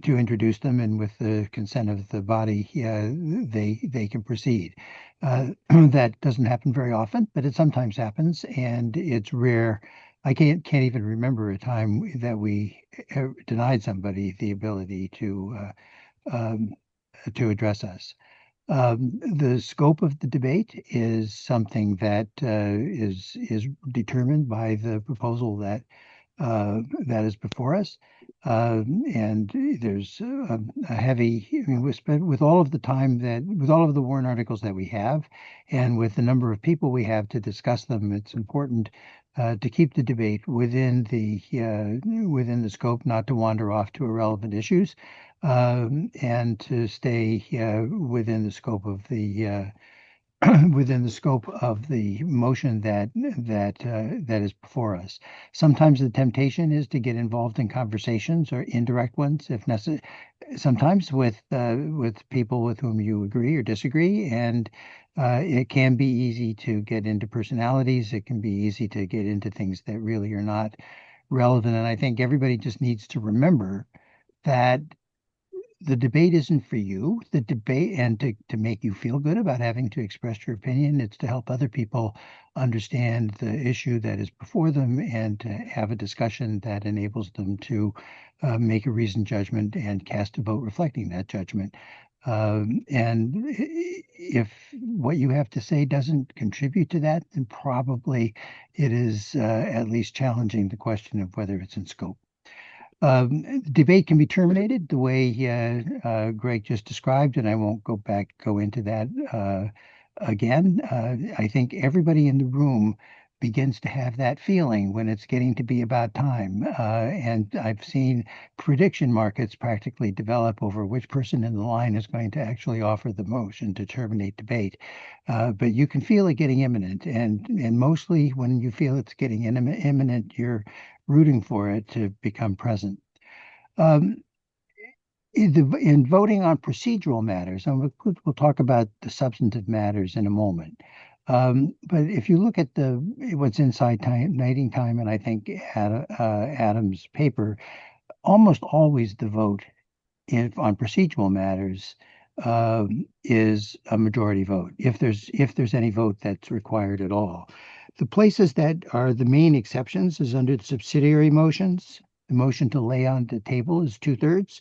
introduce them, and with the consent of the body, they can proceed. That doesn't happen very often, but it sometimes happens, and it's rare. I can't even remember a time that we denied somebody the ability to address us. The scope of the debate is something that is determined by the proposal that is before us. And there's a heavy, I mean, with all of the time with all of the warrant articles that we have, and with the number of people we have to discuss them, it's important to keep the debate within the scope, not to wander off to irrelevant issues, and to stay within the scope of the within the scope of the motion that is before us. Sometimes the temptation is to get involved in conversations or indirect ones, if necessary. Sometimes with people with whom you agree or disagree, and it can be easy to get into personalities. It can be easy to get into things that really are not relevant. And I think everybody just needs to remember that the debate isn't for you. The debate and to make you feel good about having to express your opinion. It's to help other people understand the issue that is before them and to have a discussion that enables them to make a reasoned judgment and cast a vote reflecting that judgment. And if what you have to say doesn't contribute to that, then probably it is at least challenging the question of whether it's in scope. Debate can be terminated the way Greg just described, and I won't go into that again. I think everybody in the room begins to have that feeling when it's getting to be about time. And I've seen prediction markets practically develop over which person in the line is going to actually offer the motion to terminate debate. But you can feel it getting imminent, and mostly when you feel it's getting imminent, you're rooting for it to become present. Um, in voting on procedural matters, and we'll talk about the substantive matters in a moment. But if you look at what's inside Nighting Time, and I think Adam's paper, almost always the vote on procedural matters is a majority vote, if there's any vote that's required at all. The places that are the main exceptions is under the subsidiary motions. The motion to lay on the table is 2/3.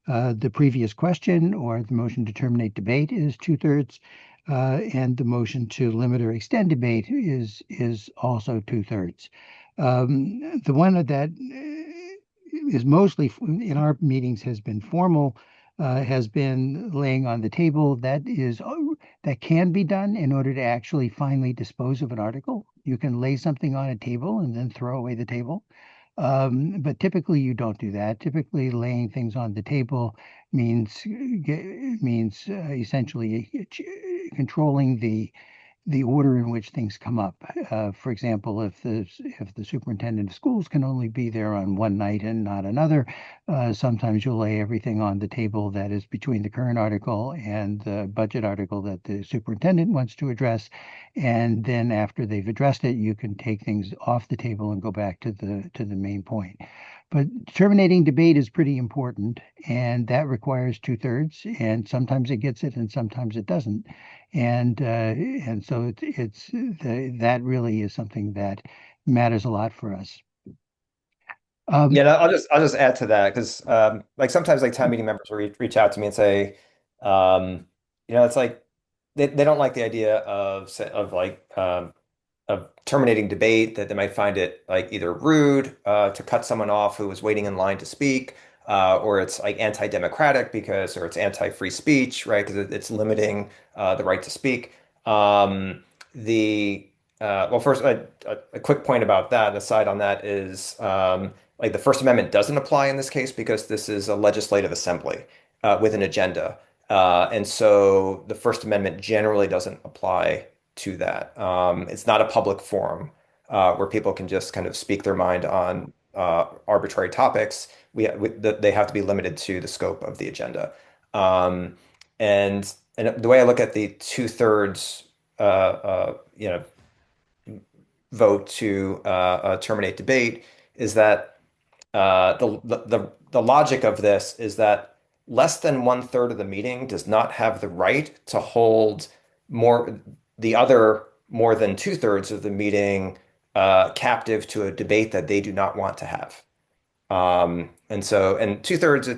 The previous question or the motion to terminate debate is 2/3. And the motion to limit or extend debate is also 2/3. The one that is mostly in our meetings has been formal, has been laying on the table. That can be done in order to actually finally dispose of an article. You can lay something on a table and then throw away the table. But typically you don't do that. Typically laying things on the table means essentially controlling the order in which things come up. For example, if the superintendent of schools can only be there on one night and not another, sometimes you'll lay everything on the table that is between the current article and the budget article that the superintendent wants to address. And then after they've addressed it, you can take things off the table and go back to the main point. But terminating debate is pretty important, and that requires 2/3, and sometimes it gets it and sometimes it doesn't. And so that really is something that matters a lot for us. Yeah, Um, no, I'll just add to that because like sometimes like town meeting members will reach out to me and say, um, it's like they don't like the idea of terminating debate, that they might find it like either rude to cut someone off who was waiting in line to speak, or it's like anti-democratic or it's anti-free speech, right? Because it's limiting the right to speak. The Well, first, a quick point about that, aside on that is like the First Amendment doesn't apply in this case because this is a legislative assembly with an agenda. And so the First Amendment generally doesn't apply to that. It's not a public forum where people can just kind of speak their mind on arbitrary topics. They have to be limited to the scope of the agenda. Um, and the way I look at the 2/3, vote to terminate debate is that the logic of this is that less than 1/3 of the meeting does not have the right to hold more the other more than 2/3 of the meeting captive to a debate that they do not want to have. And 2/3,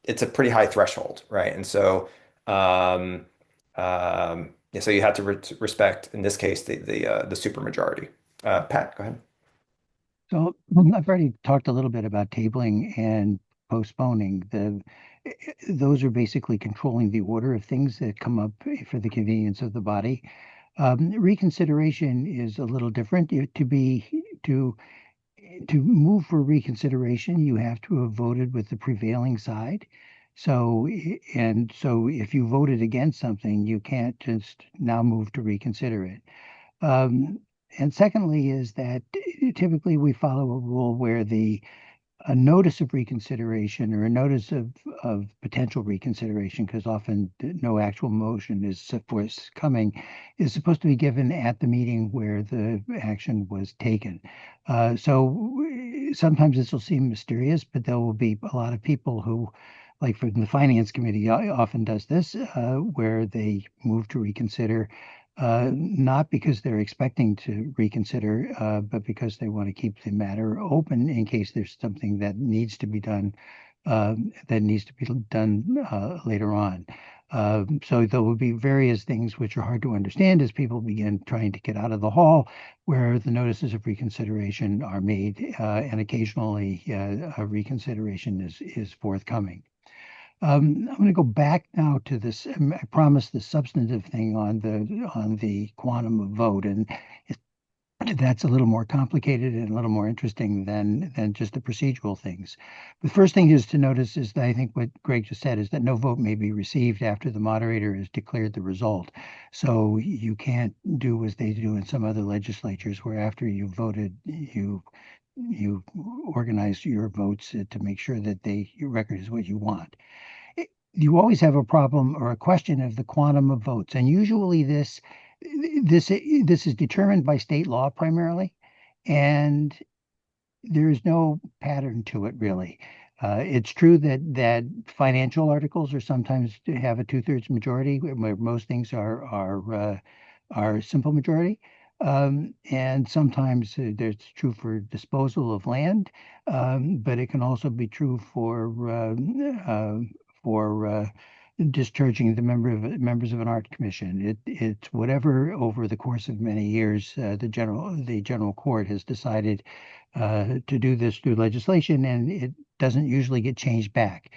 it's a pretty high threshold, right? And so yeah, so you have to respect in this case the supermajority. Pat, go ahead. So I've already talked a little bit about tabling and postponing. Those are basically controlling the order of things that come up for the convenience of the body. Reconsideration is a little different. To to move for reconsideration, you have to have voted with the prevailing side. So if you voted against something, you can't just now move to reconsider it. Um, and secondly, is that typically we follow a rule where a notice of reconsideration or a notice of potential reconsideration, because often no actual motion is forthcoming, is supposed to be given at the meeting where the action was taken. So sometimes this will seem mysterious, but there will be a lot of people who, like from the Finance Committee, often does this, where they move to reconsider not because they're expecting to reconsider, but because they want to keep the matter open in case there's something that needs to be done later on. So there will be various things which are hard to understand as people begin trying to get out of the hall, where the notices of reconsideration are made, and occasionally a reconsideration is forthcoming. I'm going to go back now to this. I promised the substantive thing on the quantum of vote, and it, that's a little more complicated and a little more interesting than just the procedural things. The first thing is to notice is that I think what Greg just said is that no vote may be received after the moderator has declared the result. So you can't do as they do in some other legislatures, where after you voted, you organize your votes to make sure that your record is what you want. You always have a problem or a question of the quantum of votes, and usually this is determined by state law primarily, and there's no pattern to it really. It's true that financial articles are sometimes to have a two-thirds majority, where most things are simple majority. And sometimes that's true for disposal of land, but it can also be true for discharging the members of an art commission. It's whatever over the course of many years the general court has decided to do this through legislation, and it doesn't usually get changed back.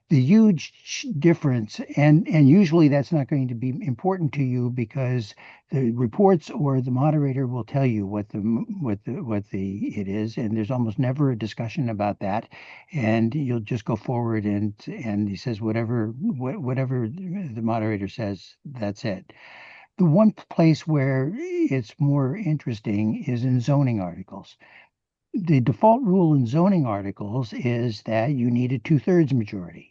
The huge difference, and usually that's not going to be important to you because the reports or the moderator will tell you what the it is, and there's almost never a discussion about that, and you'll just go forward and he says whatever the moderator says, that's it. The one place where it's more interesting is in zoning articles. The default rule in zoning articles is that you need a two-thirds majority.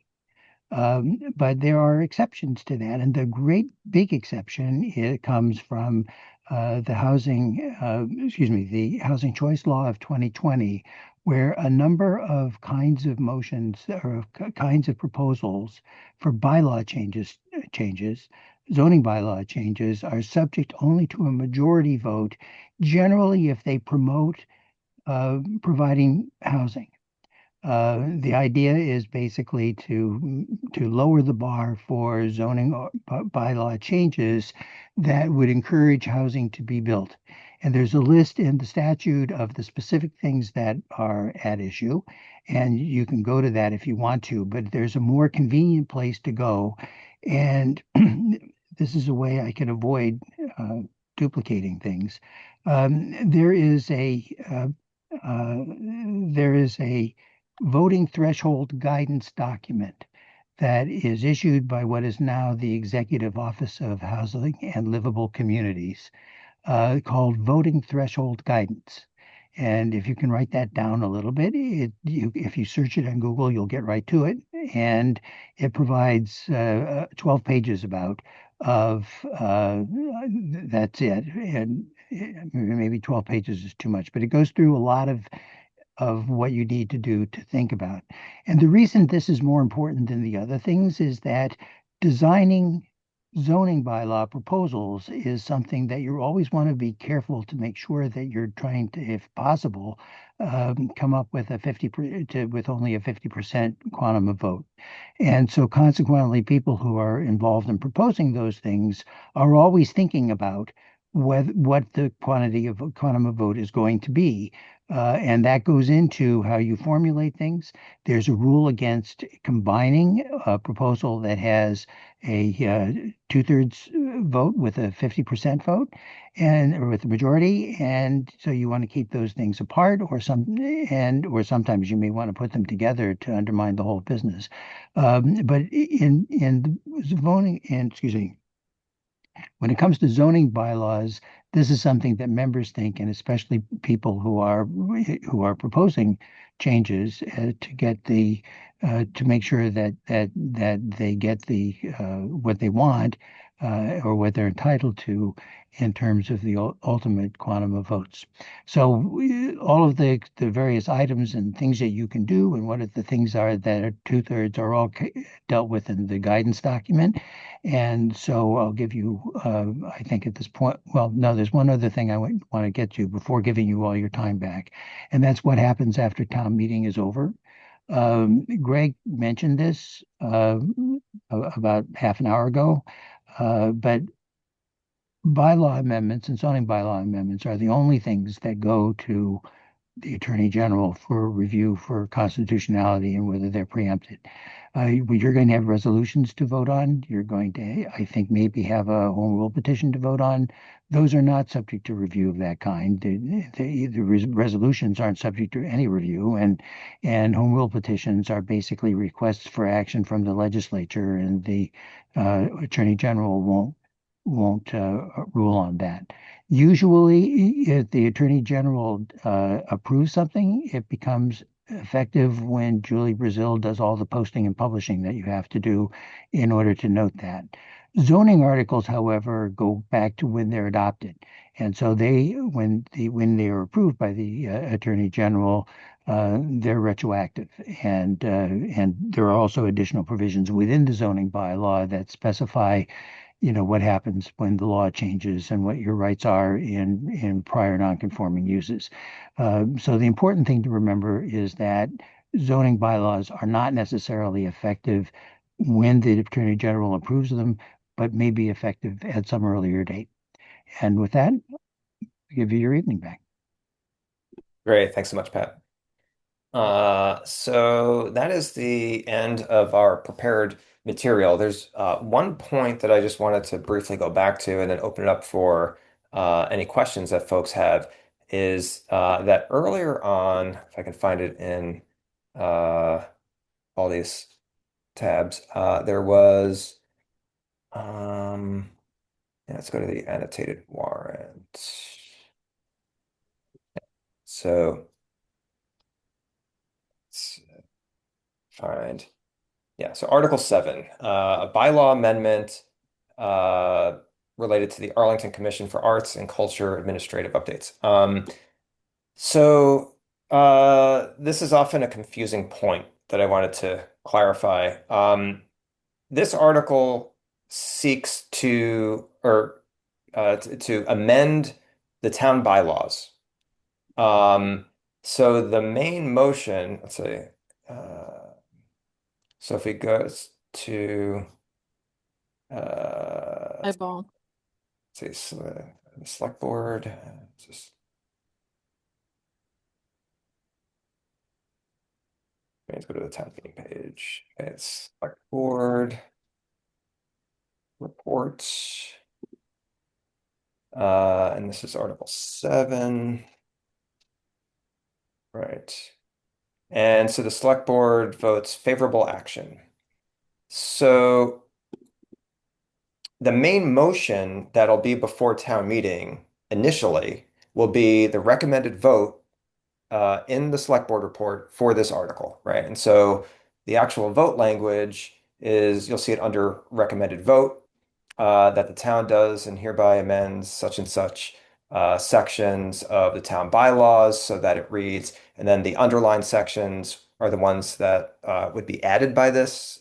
But there are exceptions to that, and the great big exception it comes from the Housing Choice Law of 2020, where a number of kinds of motions or kinds of proposals for zoning bylaw changes, are subject only to a majority vote, generally if they promote providing housing. The idea is basically to lower the bar for zoning bylaw changes that would encourage housing to be built. And there's a list in the statute of the specific things that are at issue, and you can go to that if you want to, but there's a more convenient place to go. And this is a way I can avoid duplicating things. There is a voting threshold guidance document that is issued by what is now the Executive Office of Housing and Livable Communities, called Voting Threshold Guidance. And if you can write that down a little bit, if you search it on Google, you'll get right to it. And it provides 12 pages that's it. And maybe 12 pages is too much, but it goes through a lot of what you need to do to think about. And the reason this is more important than the other things is that designing zoning bylaw proposals is something that you always want to be careful to make sure that you're trying to, if possible, come up with with only a 50% quantum of vote. And so consequently, people who are involved in proposing those things are always thinking about what the quantum of vote is going to be. And that goes into how you formulate things. There's a rule against combining a proposal that has a two-thirds vote with a 50% vote and or with the majority. And so you want to keep those things apart or sometimes you may want to put them together to undermine the whole business. But in the voting, and excuse me, when it comes to zoning bylaws, this is something that members think, and especially people who are proposing changes to get the to make sure that they get the what they want or what they're entitled to in terms of the ultimate quantum of votes. So all of the various items and things that you can do, and what the things are that are two-thirds are all dealt with in the guidance document. And so I'll give you, I think at this point, well, no, there's one other thing I want to get to before giving you all your time back, and that's what happens after town meeting is over. Greg mentioned this about half an hour ago, but bylaw amendments and zoning bylaw amendments are the only things that go to the Attorney General for review for constitutionality and whether they're preempted. You're going to have resolutions to vote on. You're going to, I think, maybe have a home rule petition to vote on. Those are not subject to review of that kind. The resolutions aren't subject to any review, and home rule petitions are basically requests for action from the legislature, and the Attorney General won't rule on that. Usually, if the Attorney General approves something, it becomes effective when Julie Brazil does all the posting and publishing that you have to do in order to note that. Zoning articles, however, go back to when they're adopted, and so when they are approved by the Attorney General, they're retroactive, and there are also additional provisions within the zoning bylaw that specify what happens when the law changes and what your rights are in prior non-conforming uses. So the important thing to remember is that zoning bylaws are not necessarily effective when the Attorney General approves them, but may be effective at some earlier date. And with that, I'll give you your evening back. Great. Thanks so much, Pat. So that is the end of our prepared material. There's one point that I just wanted to briefly go back to and then open it up for any questions that folks have is that earlier on, if I can find it in all these tabs, there was, yeah, let's go to the annotated warrant. So let's find. Yeah, so Article 7, a bylaw amendment related to the Arlington Commission for Arts and Culture administrative updates. This is often a confusing point that I wanted to clarify. This article seeks to amend the town bylaws. So the main motion, let's see. So if it goes to let's Eyeball. see, select board, just let's go to the town meeting page. Okay, it's select board reports, and this is Article 7, right? And so the select board votes favorable action. So the main motion that'll be before town meeting initially will be the recommended vote in the select board report for this article, right? And so the actual vote language is you'll see it under recommended vote that the town does and hereby amends such and such sections of the town bylaws so that it reads, and then the underlined sections are the ones that would be added by this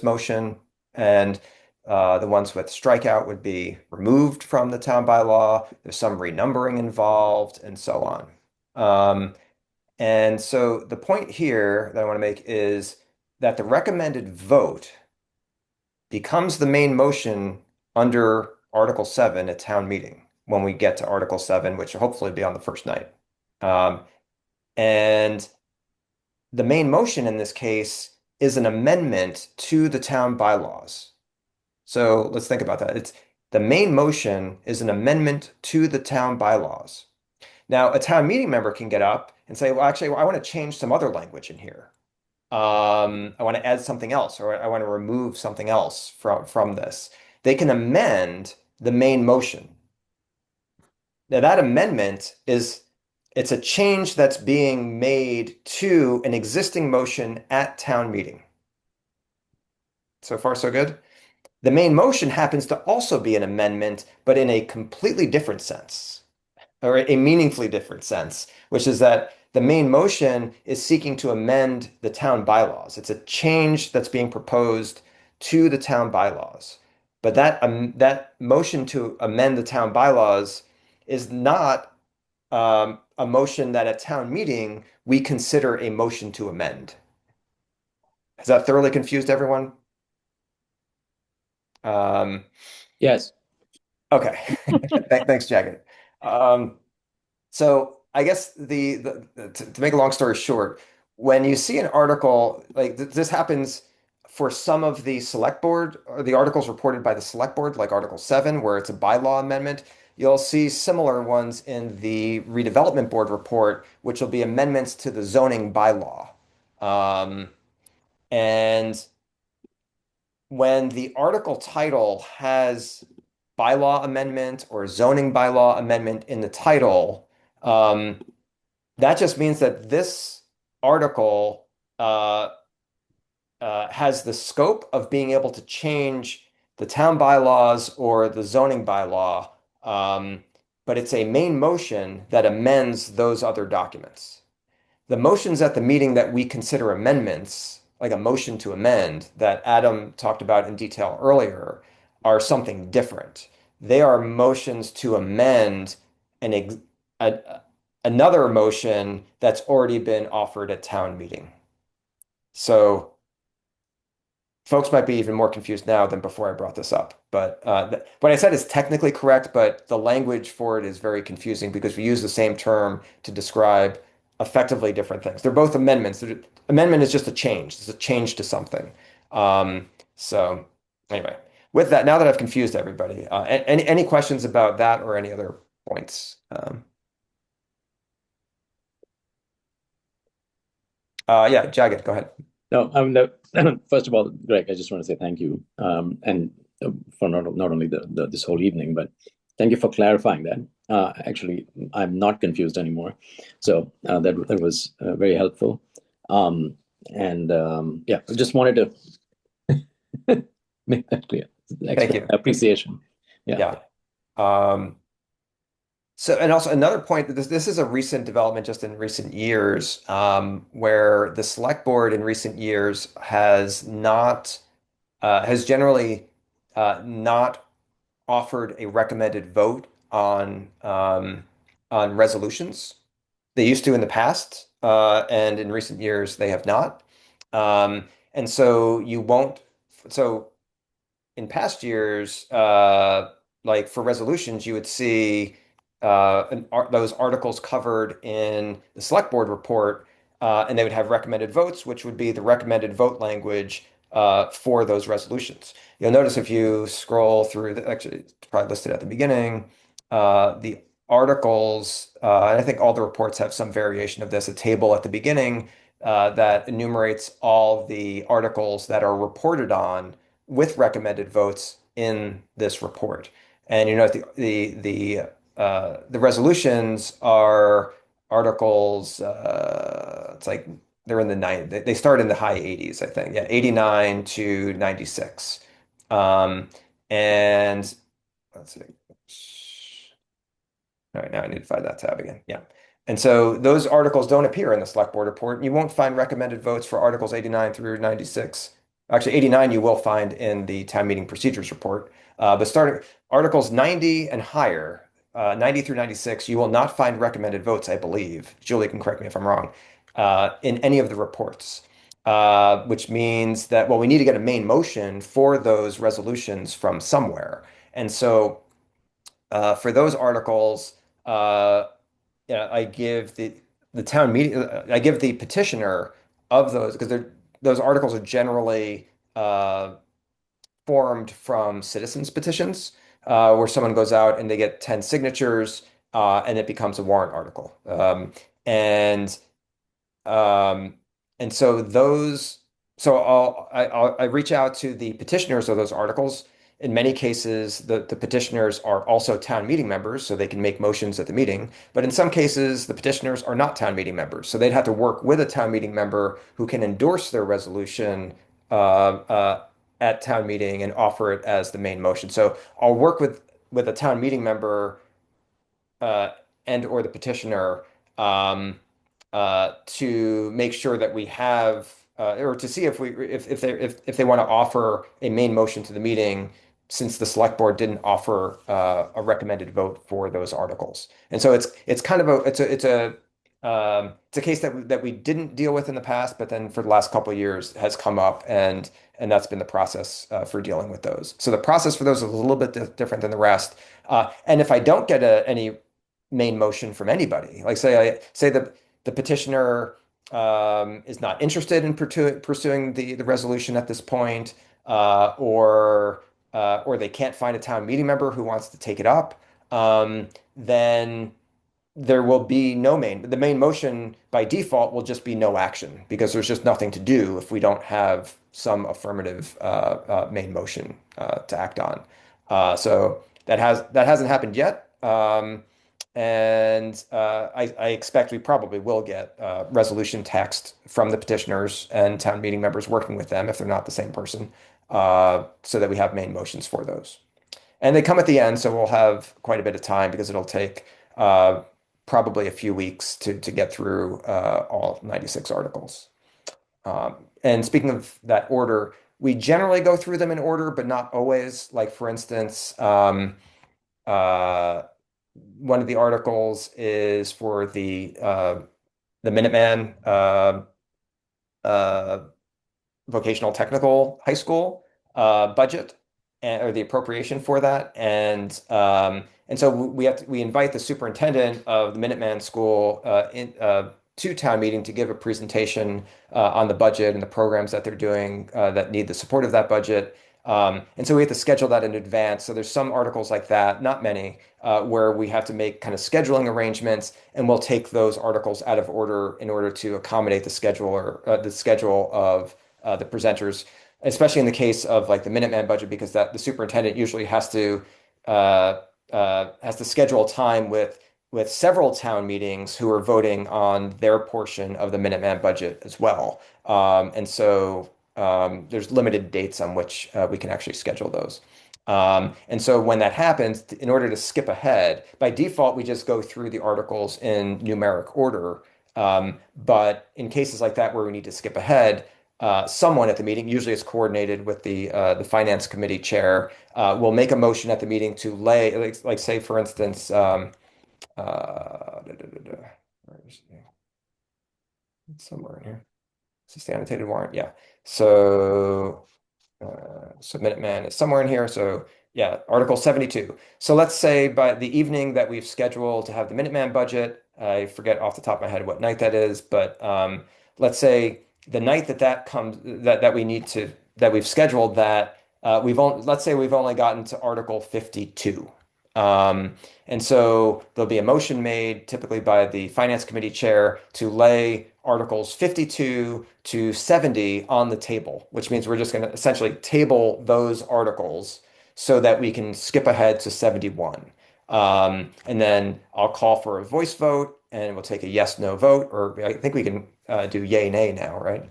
motion, and the ones with strikeout would be removed from the town bylaw. There's some renumbering involved, and so on. And so the point here that I want to make is that the recommended vote becomes the main motion under Article 7 at town meeting. when we get to Article 7, which will hopefully be on the first night. Um, and the main motion in this case is an amendment to the town bylaws. So let's think about that. It's the main motion is an amendment to the town bylaws. Now, a town meeting member can get up and say, well, actually, I want to change some other language in here. I want to add something else, or I want to remove something else from this. They can amend the main motion. Now, that amendment is it's a change that's being made to an existing motion at town meeting. So far, so good. The main motion happens to also be an amendment, but in a completely different sense, or a meaningfully different sense, which is that the main motion is seeking to amend the town bylaws. It's a change that's being proposed to the town bylaws. But that motion to amend the town bylaws is not a motion that at town meeting we consider a motion to amend. Has that thoroughly confused everyone? Um, Yes. okay. Thanks, Jagged. Um, So I guess to make a long story short, when you see an article like this happens for some of the select board or the articles reported by the select board, like Article 7, where it's a bylaw amendment, you'll see similar ones in the redevelopment board report, which will be amendments to the zoning bylaw. Um, and when the article title has bylaw amendment or zoning bylaw amendment in the title, um, that just means that this article has the scope of being able to change the town bylaws or the zoning bylaw, um, but it's a main motion that amends those other documents. The motions at the meeting that we consider amendments, like a motion to amend that Adam talked about in detail earlier, are something different. They are motions to amend an ex a, another motion that's already been offered at town meeting. So folks might be even more confused now than before I brought this up. But what I said is technically correct, but the language for it is very confusing because we use the same term to describe effectively different things. They're both amendments. Amendment is just a change. It's a change to something. So anyway, with that, now that I've confused everybody, any questions about that or any other points? Yeah, Jagged, go ahead. No, first of all, Greg, I just want to say thank you, and for not only this whole evening, but thank you for clarifying that. Actually, I'm not confused anymore, so that was very helpful. Yeah, I just wanted to make that clear. Thank you. Appreciation. Yeah. So, and also another point that this is a recent development just in recent years, where the select board in recent years has generally not offered a recommended vote on resolutions. They used to in the past, and in recent years they have not. And so you won't. So in past years, like for resolutions, you would see those articles covered in the select board report, and they would have recommended votes, which would be the recommended vote language for those resolutions. You'll notice if you scroll through, actually, it's probably listed at the beginning, the articles, and I think all the reports have some variation of this, a table at the beginning that enumerates all the articles that are reported on with recommended votes in this report. And you know the resolutions are articles. It's like they're in the nine. They start in the high 80s, I think. Yeah, 89 to 96. And let's see. All right, now I need to find that tab again. Yeah. And so those articles don't appear in the select board report. You won't find recommended votes for articles 89 through 96. Actually, 89 you will find in the town meeting procedures report. But starting articles 90 and higher, 90 through 96, you will not find recommended votes, I believe. Julie can correct me if I'm wrong, in any of the reports. Which means that, well, we need to get a main motion for those resolutions from somewhere. And so For those articles, yeah, I give the town meeting, I give the petitioner of those because those articles are generally formed from citizens petitions, where someone goes out and they get 10 signatures, and it becomes a warrant article. And um, and so those, so I reach out to the petitioners of those articles. In many cases, the petitioners are also town meeting members, so they can make motions at the meeting. But in some cases, the petitioners are not town meeting members, so they'd have to work with a town meeting member who can endorse their resolution at town meeting and offer it as the main motion. So I'll work with a town meeting member uh, and or the petitioner to make sure that we have or to see if they want to offer a main motion to the meeting since the select board didn't offer a recommended vote for those articles. And so it's kind of it's a case that we didn't deal with in the past, but then for the last couple of years has come up and that's been the process for dealing with those. So the process for those is a little bit different than the rest. And if I don't get any main motion from anybody, like say the petitioner is not interested in pursuing the resolution at this point, or they can't find a town meeting member who wants to take it up, then there will be no the main motion by default will just be no action because there's just nothing to do if we don't have some affirmative main motion to act on. So that hasn't happened yet. And I expect we probably will get resolution text from the petitioners and town meeting members working with them if they're not the same person, so that we have main motions for those. And they come at the end, so we'll have quite a bit of time because it'll take uh, probably a few weeks to get through all 96 articles. And speaking of that order, we generally go through them in order, but not always. Like for instance, uh, one of the articles is for the Minuteman uh, vocational technical high school budget or the appropriation for that, and so we invite the superintendent of the Minuteman School to town meeting to give a presentation on the budget and the programs that they're doing that need the support of that budget. And so we have to schedule that in advance. So there's some articles like that, not many, where we have to make kind of scheduling arrangements, and we'll take those articles out of order in order to accommodate the schedule or the schedule of the presenters, especially in the case of like the Minuteman budget, because that the superintendent usually has to schedule time with several town meetings who are voting on their portion of the Minuteman budget as well. And so there's limited dates on which we can actually schedule those. And so when that happens, in order to skip ahead, by default, we just go through the articles in numeric order. But in cases like that where we need to skip ahead, someone at the meeting, usually it's coordinated with the finance committee chair, will make a motion at the meeting to lay, like say for instance, where is it? It's somewhere in here. It's the annotated warrant, yeah. So Minuteman is somewhere in here. So yeah, Article 72. So let's say by the evening that we've scheduled to have the Minuteman budget, I forget off the top of my head what night that is, but let's say the night that comes that we need to that we've scheduled that let's say we've only gotten to Article 52. And so there'll be a motion made typically by the finance committee chair to lay Articles 52 to 70 on the table, which means we're just going to essentially table those articles so that we can skip ahead to 71. And then I'll call for a voice vote and we'll take a yes, no vote, or I think we can do yay, nay now, right?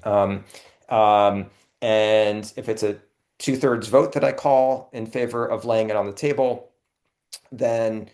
And if it's a two-thirds vote that I call in favor of laying it on the table, then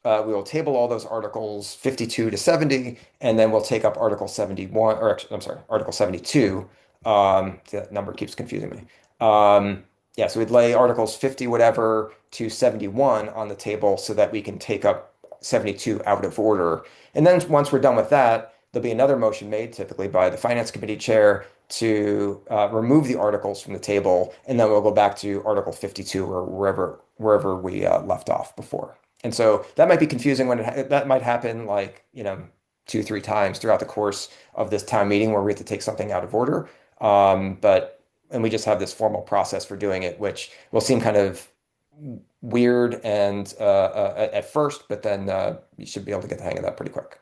we will table all those articles 52 to 70, and then we'll take up Article 71, or actually, I'm sorry, Article 72. That number keeps confusing me. Yeah, so we'd lay Articles 50 whatever to 71 on the table so that we can take up 72 out of order. And then once we're done with that, there'll be another motion made, typically by the Finance Committee chair, to remove the articles from the table, and then we'll go back to Article 52 or wherever we left off before. And so that might be confusing when that might happen like, 2, 3 times throughout the course of this town meeting where we have to take something out of order. And we just have this formal process for doing it, which will seem kind of weird and at first, but then you should be able to get the hang of that pretty quick.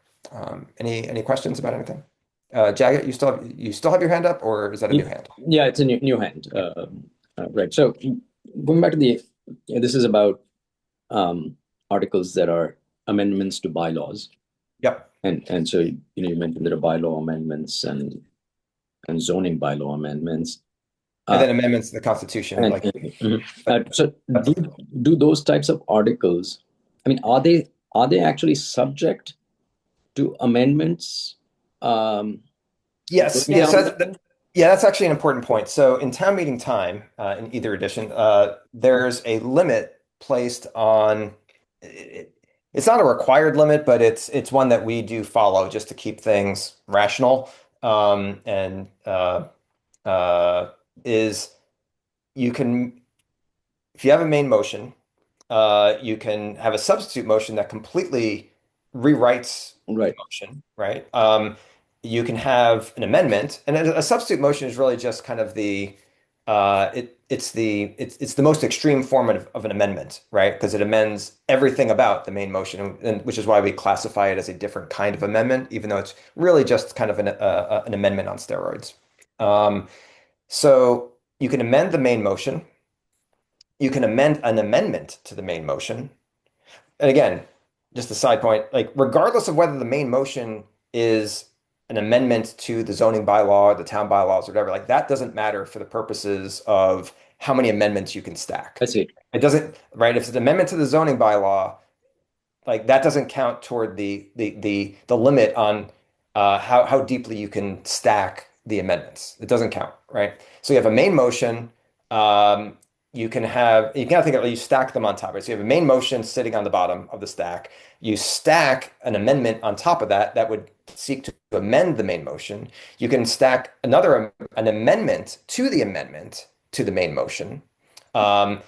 Any questions about anything? Jagat, you still have your hand up, or is that a new hand? Yeah, it's a new hand. Right. So going back to this is about articles that are amendments to bylaws. Yep. And so you mentioned there are bylaw amendments and zoning bylaw amendments. And then amendments to the Constitution, like so do those types of articles, I mean, are they actually subject to amendments? Yes. That's actually an important point. So in town meeting time, in either edition, there's a limit placed on it's not a required limit, but it's one that we do follow just to keep things rational. And is you can, if you have a main motion, you can have a substitute motion that completely rewrites the motion, right? You can have an amendment, and a substitute motion is really just kind of it's the most extreme form of an amendment, right? Because it amends everything about the main motion, and which is why we classify it as a different kind of amendment, even though it's really just kind of an amendment on steroids. So you can amend the main motion. You can amend an amendment to the main motion. And again, just a side point, like regardless of whether the main motion is an amendment to the zoning bylaw, or the town bylaws, or whatever, like that doesn't matter for the purposes of how many amendments you can stack. I see. It doesn't, right? If it's an amendment to the zoning bylaw, like that doesn't count toward the limit on how deeply you can stack the amendments. It doesn't count, right? So you have a main motion. You can think of, you stack them on top, right? So you have a main motion sitting on the bottom of the stack. You stack an amendment on top of that would seek to amend the main motion. You can stack an amendment to the main motion, and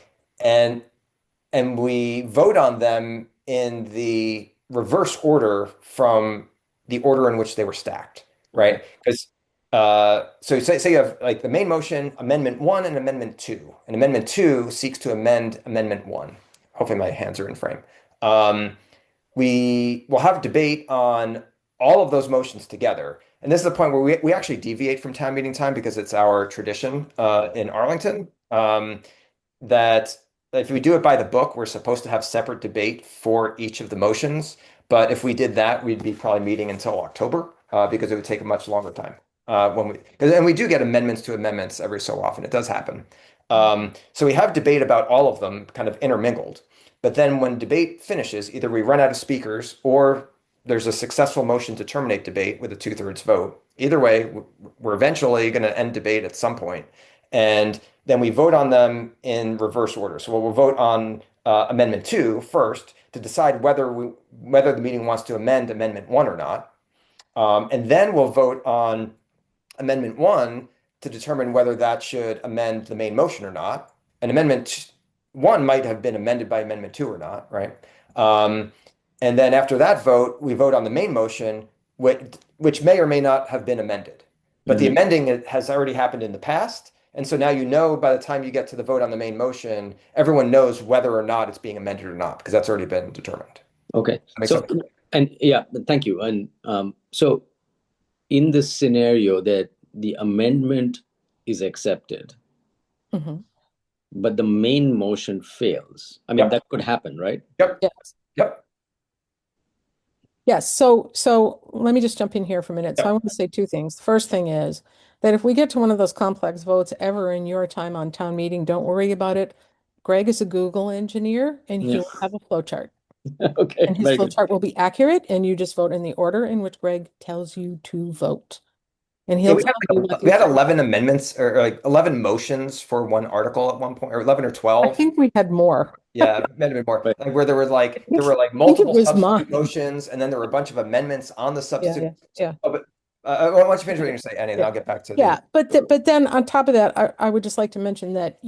we vote on them in the reverse order from the order in which they were stacked, right? Because so say you have like the main motion, Amendment 1 and Amendment 2. And Amendment 2 seeks to amend Amendment 1. Hopefully my hands are in frame. We will have debate on all of those motions together. And this is the point where we actually deviate from town meeting time because it's our tradition in Arlington that if we do it by the book, we're supposed to have separate debate for each of the motions. But if we did that, we'd be probably meeting until October because it would take a much longer time. And we do get amendments to amendments every so often. It does happen. So we have debate about all of them kind of intermingled. But then when debate finishes, either we run out of speakers or there's a successful motion to terminate debate with a 2/3 vote. Either way, we're eventually going to end debate at some point. And then we vote on them in reverse order. So we'll vote on Amendment 2 first to decide whether the meeting wants to amend Amendment 1 or not. And then we'll vote on Amendment 1 to determine whether that should amend the main motion or not. And Amendment 1 might have been amended by Amendment 2 or not, right? And then after that vote, we vote on the main motion, which may or may not have been amended. But the amending has already happened in the past. And so now by the time you get to the vote on the main motion, everyone knows whether or not it's being amended or not, because that's already been determined. Okay. So, and yeah, thank you. And so in this scenario that the amendment is accepted, but the main motion fails, I mean, that could happen, right? Yep. Yes. Yep. Yes. So let me just jump in here for a minute. So I want to say two things. The first thing is that if we get to one of those complex votes ever in your time on town meeting, don't worry about it. Greg is a Google engineer and he will have a flow chart. Okay. And his flow chart will be accurate, and you just vote in the order in which Greg tells you to vote. And he'll tell you what we had 11 amendments or like 11 motions for one article at one point, or 11 or 12. I think we had more. Yeah, it might have been more. Like where there were multiple substitute motions, and then there were a bunch of amendments on the substitute. Yeah. Oh, but why don't you finish what you're going to say, Annie, and I'll get back to but then on top of that, I would just like to mention that,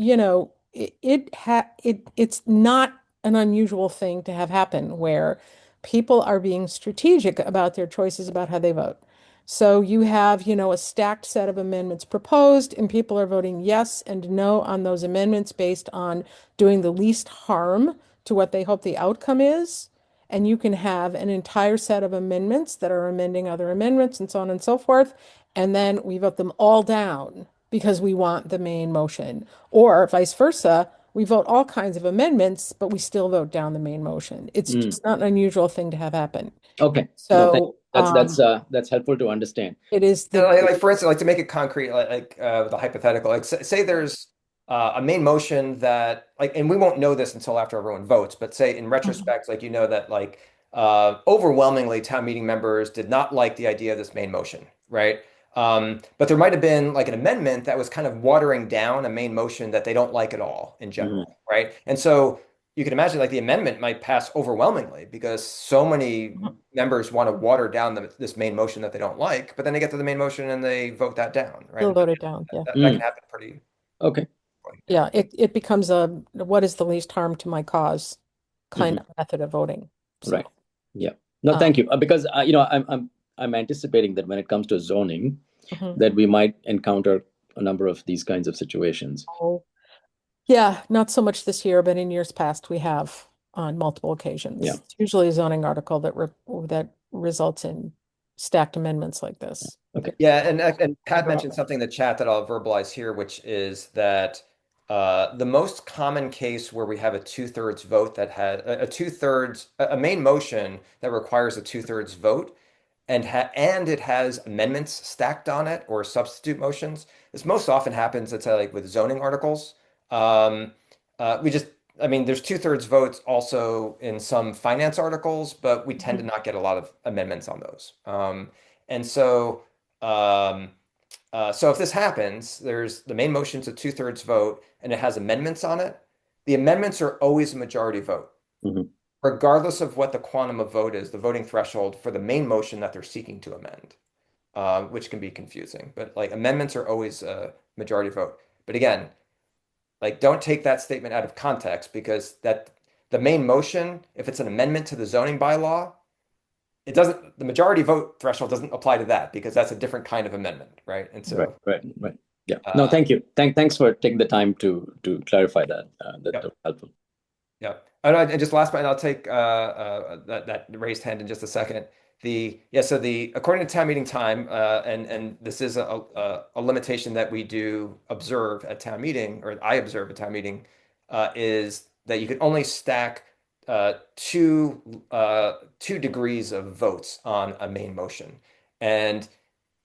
it's not an unusual thing to have happen where people are being strategic about their choices about how they vote. So you have, a stacked set of amendments proposed, and people are voting yes and no on those amendments based on doing the least harm to what they hope the outcome is. And you can have an entire set of amendments that are amending other amendments and so on and so forth. And then we vote them all down because we want the main motion. Or vice versa, we vote all kinds of amendments, but we still vote down the main motion. It's Mm. just not an unusual thing to have happen. Okay. No, thank So that's helpful to understand. it is You know, the like, for instance, like to make it concrete, with a hypothetical, like say there's a main motion that like, and we won't know this until after everyone votes, but say in Mhm. retrospect, like that like overwhelmingly town meeting members did not like the idea of this main motion, right? But there might have been like an amendment that was kind of watering down a main motion that they don't like at all in Mhm. general, right? And so you can imagine like the amendment might pass overwhelmingly because so many members want to water down this main motion that they don't like, but then they get to the main motion and they vote that down, right? still And vote it down. Yeah. that can Mm. happen pretty Okay. quickly. Yeah. Yeah. It becomes a what is the least harm to my cause kind Mhm. of method of voting. Right. So Yeah. No, um, thank you. Because I'm anticipating that when it comes to zoning, mhm. that we might encounter a number of these kinds of situations. Oh, yeah, not so much this year, but in years past we have on multiple occasions. Yeah. It's usually a zoning article that results in stacked amendments like this. Okay. Yeah, and Pat mentioned something in the chat that I'll verbalize here, which is that the most common case where we have a two-thirds vote that had a two-thirds a main motion that requires a two-thirds vote and it has amendments stacked on it or substitute motions. This most often happens, let's say, like with zoning articles. Um, we just, I mean, there's two-thirds votes also in some finance articles, but we tend to Mhm. not get a lot of amendments on those. And so, um, so if this happens, there's the main motion's a two-thirds vote and it has amendments on it. The amendments are always a majority vote Mhm. regardless of what the quantum of vote is, the voting threshold for the main motion that they're seeking to amend, which can be confusing. But like amendments are always a majority vote. But again, like don't take that statement out of context because that the main motion, if it's an amendment to the zoning bylaw, it doesn't, the majority vote threshold doesn't apply to that because that's a different kind of amendment, right? And Right. so, Right. Yeah. No, uh, thank you. Thanks for taking the time to clarify that. That yeah. was helpful. Yeah. And just last point, I'll take that raised hand in just a second. So the according to town meeting time, and this is a limitation that we do observe at town meeting, or I observe at town meeting, is that you can only stack two degrees of votes on a main motion, and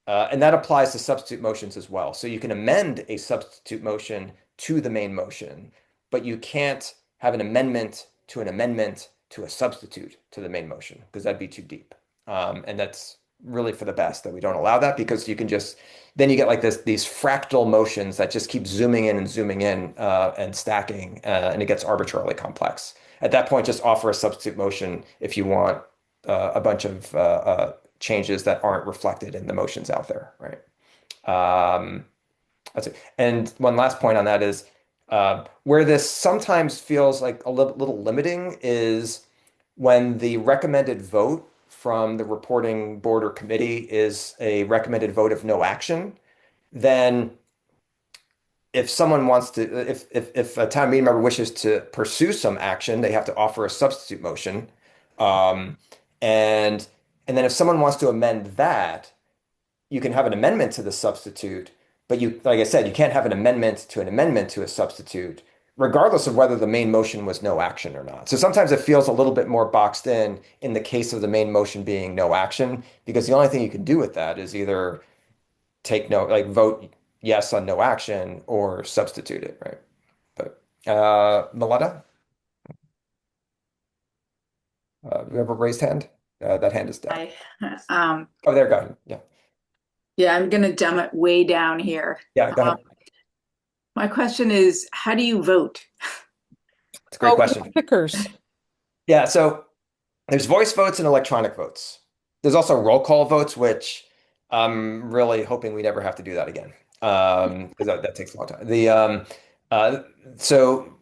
and that applies to substitute motions as well. So you can amend a substitute motion to the main motion, but you can't have an amendment to a substitute to the main motion because that'd be too deep. And that's really for the best that we don't allow that because you can just then you get like these fractal motions that just keep zooming in and zooming in and stacking, and it gets arbitrarily complex. At that point, just offer a substitute motion if you want a bunch of changes that aren't reflected in the motions out there, right? Um, that's it. And one last point on that is where this sometimes feels like a little limiting is when the recommended vote from the reporting board or committee is a recommended vote of no action, then if someone wants to, if a town meeting member wishes to pursue some action, they have to offer a substitute motion. Um, and and then if someone wants to amend that, you can have an amendment to the substitute, but you, like I said, you can't have an amendment to a substitute, regardless of whether the main motion was no action or not. So sometimes it feels a little bit more boxed in the case of the main motion being no action, because the only thing you can do with that is either take no, like vote yes on no action or substitute it, right? But Meletta, you have a raised hand? That hand is down. I, um, Oh, there, go ahead. Yeah, yeah, I'm gonna dumb it way down here. yeah, go ahead. My question is, how do you vote? It's a great Oh, we have question. pickers. Yeah, so there's voice votes and electronic votes. There's also roll call votes, which I'm really hoping we never have to do that again, because that takes a long time. Uh, so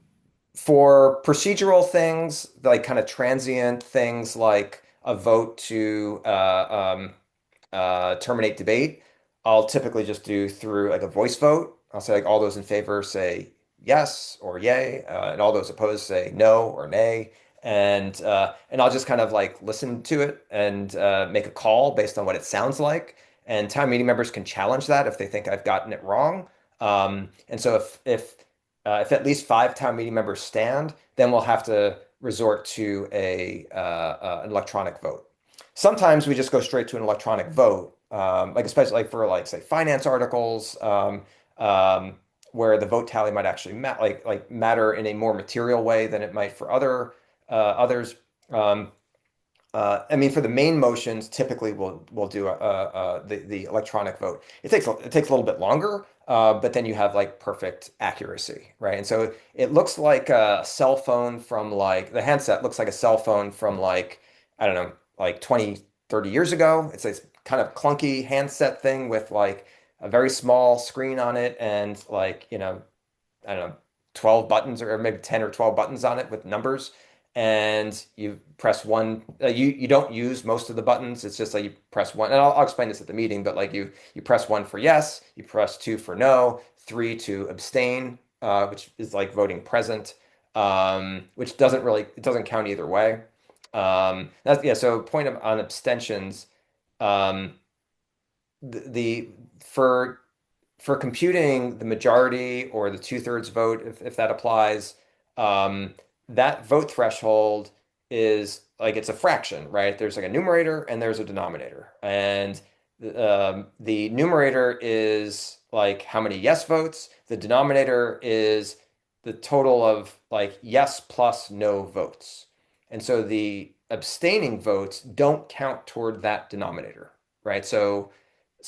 For procedural things, like kind of transient things like a vote to terminate debate, I'll typically just do through like a voice vote. I'll say like all those in favor say yes or yay, and all those opposed say no or nay. And I'll just kind of like listen to it and make a call based on what it sounds like. And town meeting members can challenge that if they think I've gotten it wrong. And so if at least five town meeting members stand, then we'll have to resort to an electronic vote. Sometimes we just go straight to an electronic vote, like especially like for like say finance articles, um, where the vote tally might actually matter in a more material way than it might for others. Um, I mean, for the main motions, typically we'll do the electronic vote. It takes a little bit longer, but then you have like perfect accuracy, right? And so it looks like a cell phone from like the handset looks like a cell phone from like I don't know, like 20, 30 years ago. It's this kind of clunky handset thing with like a very small screen on it and like, I don't know, 12 buttons or maybe 10 or 12 buttons on it with numbers. And you press one, you don't use most of the buttons. It's just like you press one, and I'll explain this at the meeting, but like you press one for yes, you press two for no, three to abstain, which is like voting present, which it doesn't count either way. Yeah, so point on abstentions, um, the for computing the majority or the two-thirds vote, if that applies, um, that vote threshold is like it's a fraction, right? There's like a numerator and there's a denominator. And the numerator is like how many yes votes. The denominator is the total of like yes plus no votes. And so the abstaining votes don't count toward that denominator, right? So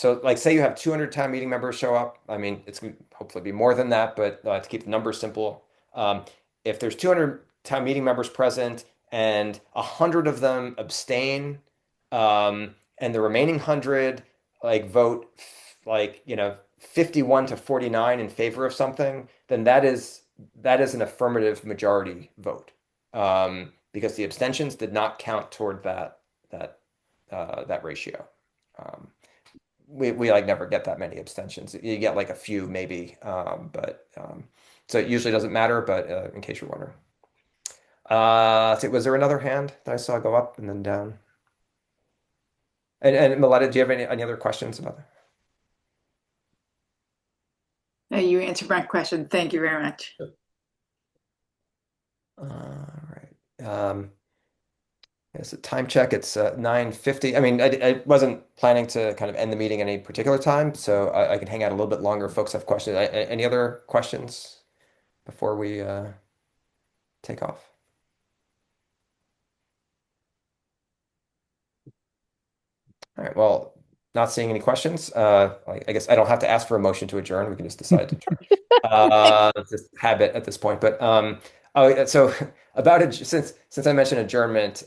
like say you have 200 town meeting members show up. I mean, it's going to hopefully be more than that, but to keep the numbers simple, um, if there's 200 town meeting members present and 100 of them abstain, and the remaining 100 like vote like, 51 to 49 in favor of something, then that is an affirmative majority vote. Because the abstentions did not count toward that ratio. Um, we like never get that many abstentions. You get like a few maybe, but so it usually doesn't matter. But in case you're wondering, was there another hand that I saw go up and then down? And Miletta, do you have any other questions about that? You answered my question. Thank you very much. All right. It's a time check. It's 9:50. I mean, I wasn't planning to kind of end the meeting at any particular time, so I can hang out a little bit longer if folks have questions. Any other questions before we take off? All right. Well, not seeing any questions. I guess I don't have to ask for a motion to adjourn. We can just decide to adjourn. It's just habit at this point. But oh, yeah, so about it, since I mentioned adjournment,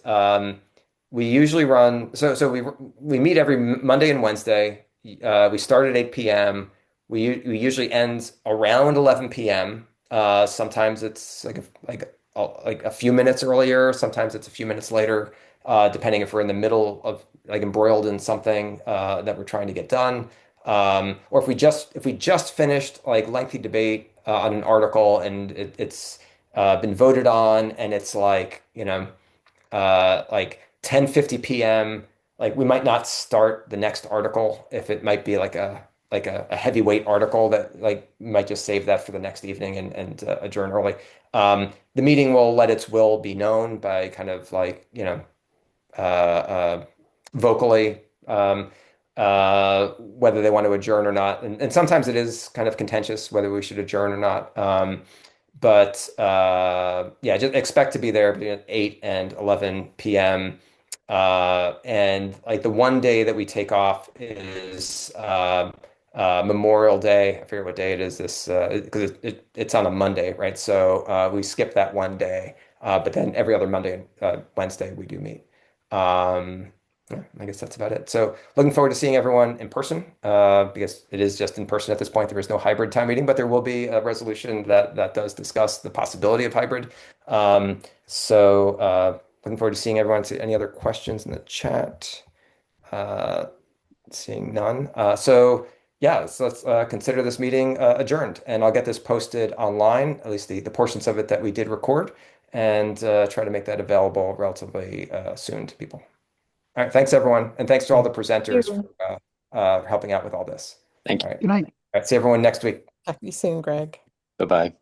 we usually run. So we meet every Monday and Wednesday. We start at 8 p.m. We usually end around 11 p.m. Sometimes it's like a few minutes earlier. Sometimes it's a few minutes later, depending if we're in the middle of like embroiled in something that we're trying to get done. Or if we just finished like lengthy debate on an article and it's been voted on and it's like 10:50 p.m. Like we might not start the next article if it might be like a heavyweight article that like might just save that for the next evening and adjourn early. The meeting will let its will be known by kind of like uh, uh, vocally, whether they want to adjourn or not. And sometimes it is kind of contentious whether we should adjourn or not. But yeah, just expect to be there between 8 and 11 p.m. And like the one day that we take off is Memorial Day. I forget what day it is this because it's on a Monday, right? So we skip that one day. But then every other Monday and Wednesday we do meet. Um, Yeah, I guess that's about it. So looking forward to seeing everyone in person, because it is just in person at this point. There is no hybrid town meeting, but there will be a resolution that does discuss the possibility of hybrid. Looking forward to seeing everyone. Any other questions in the chat? Uh, Seeing none. So let's consider this meeting adjourned, and I'll get this posted online, at least the portions of it that we did record, and try to make that available relatively soon to people. All right, thanks everyone, and thanks to all the presenters you. for helping out with all this. Thank All you. right, Good night. all right, see everyone next week. Talk to you soon, Greg. Bye bye.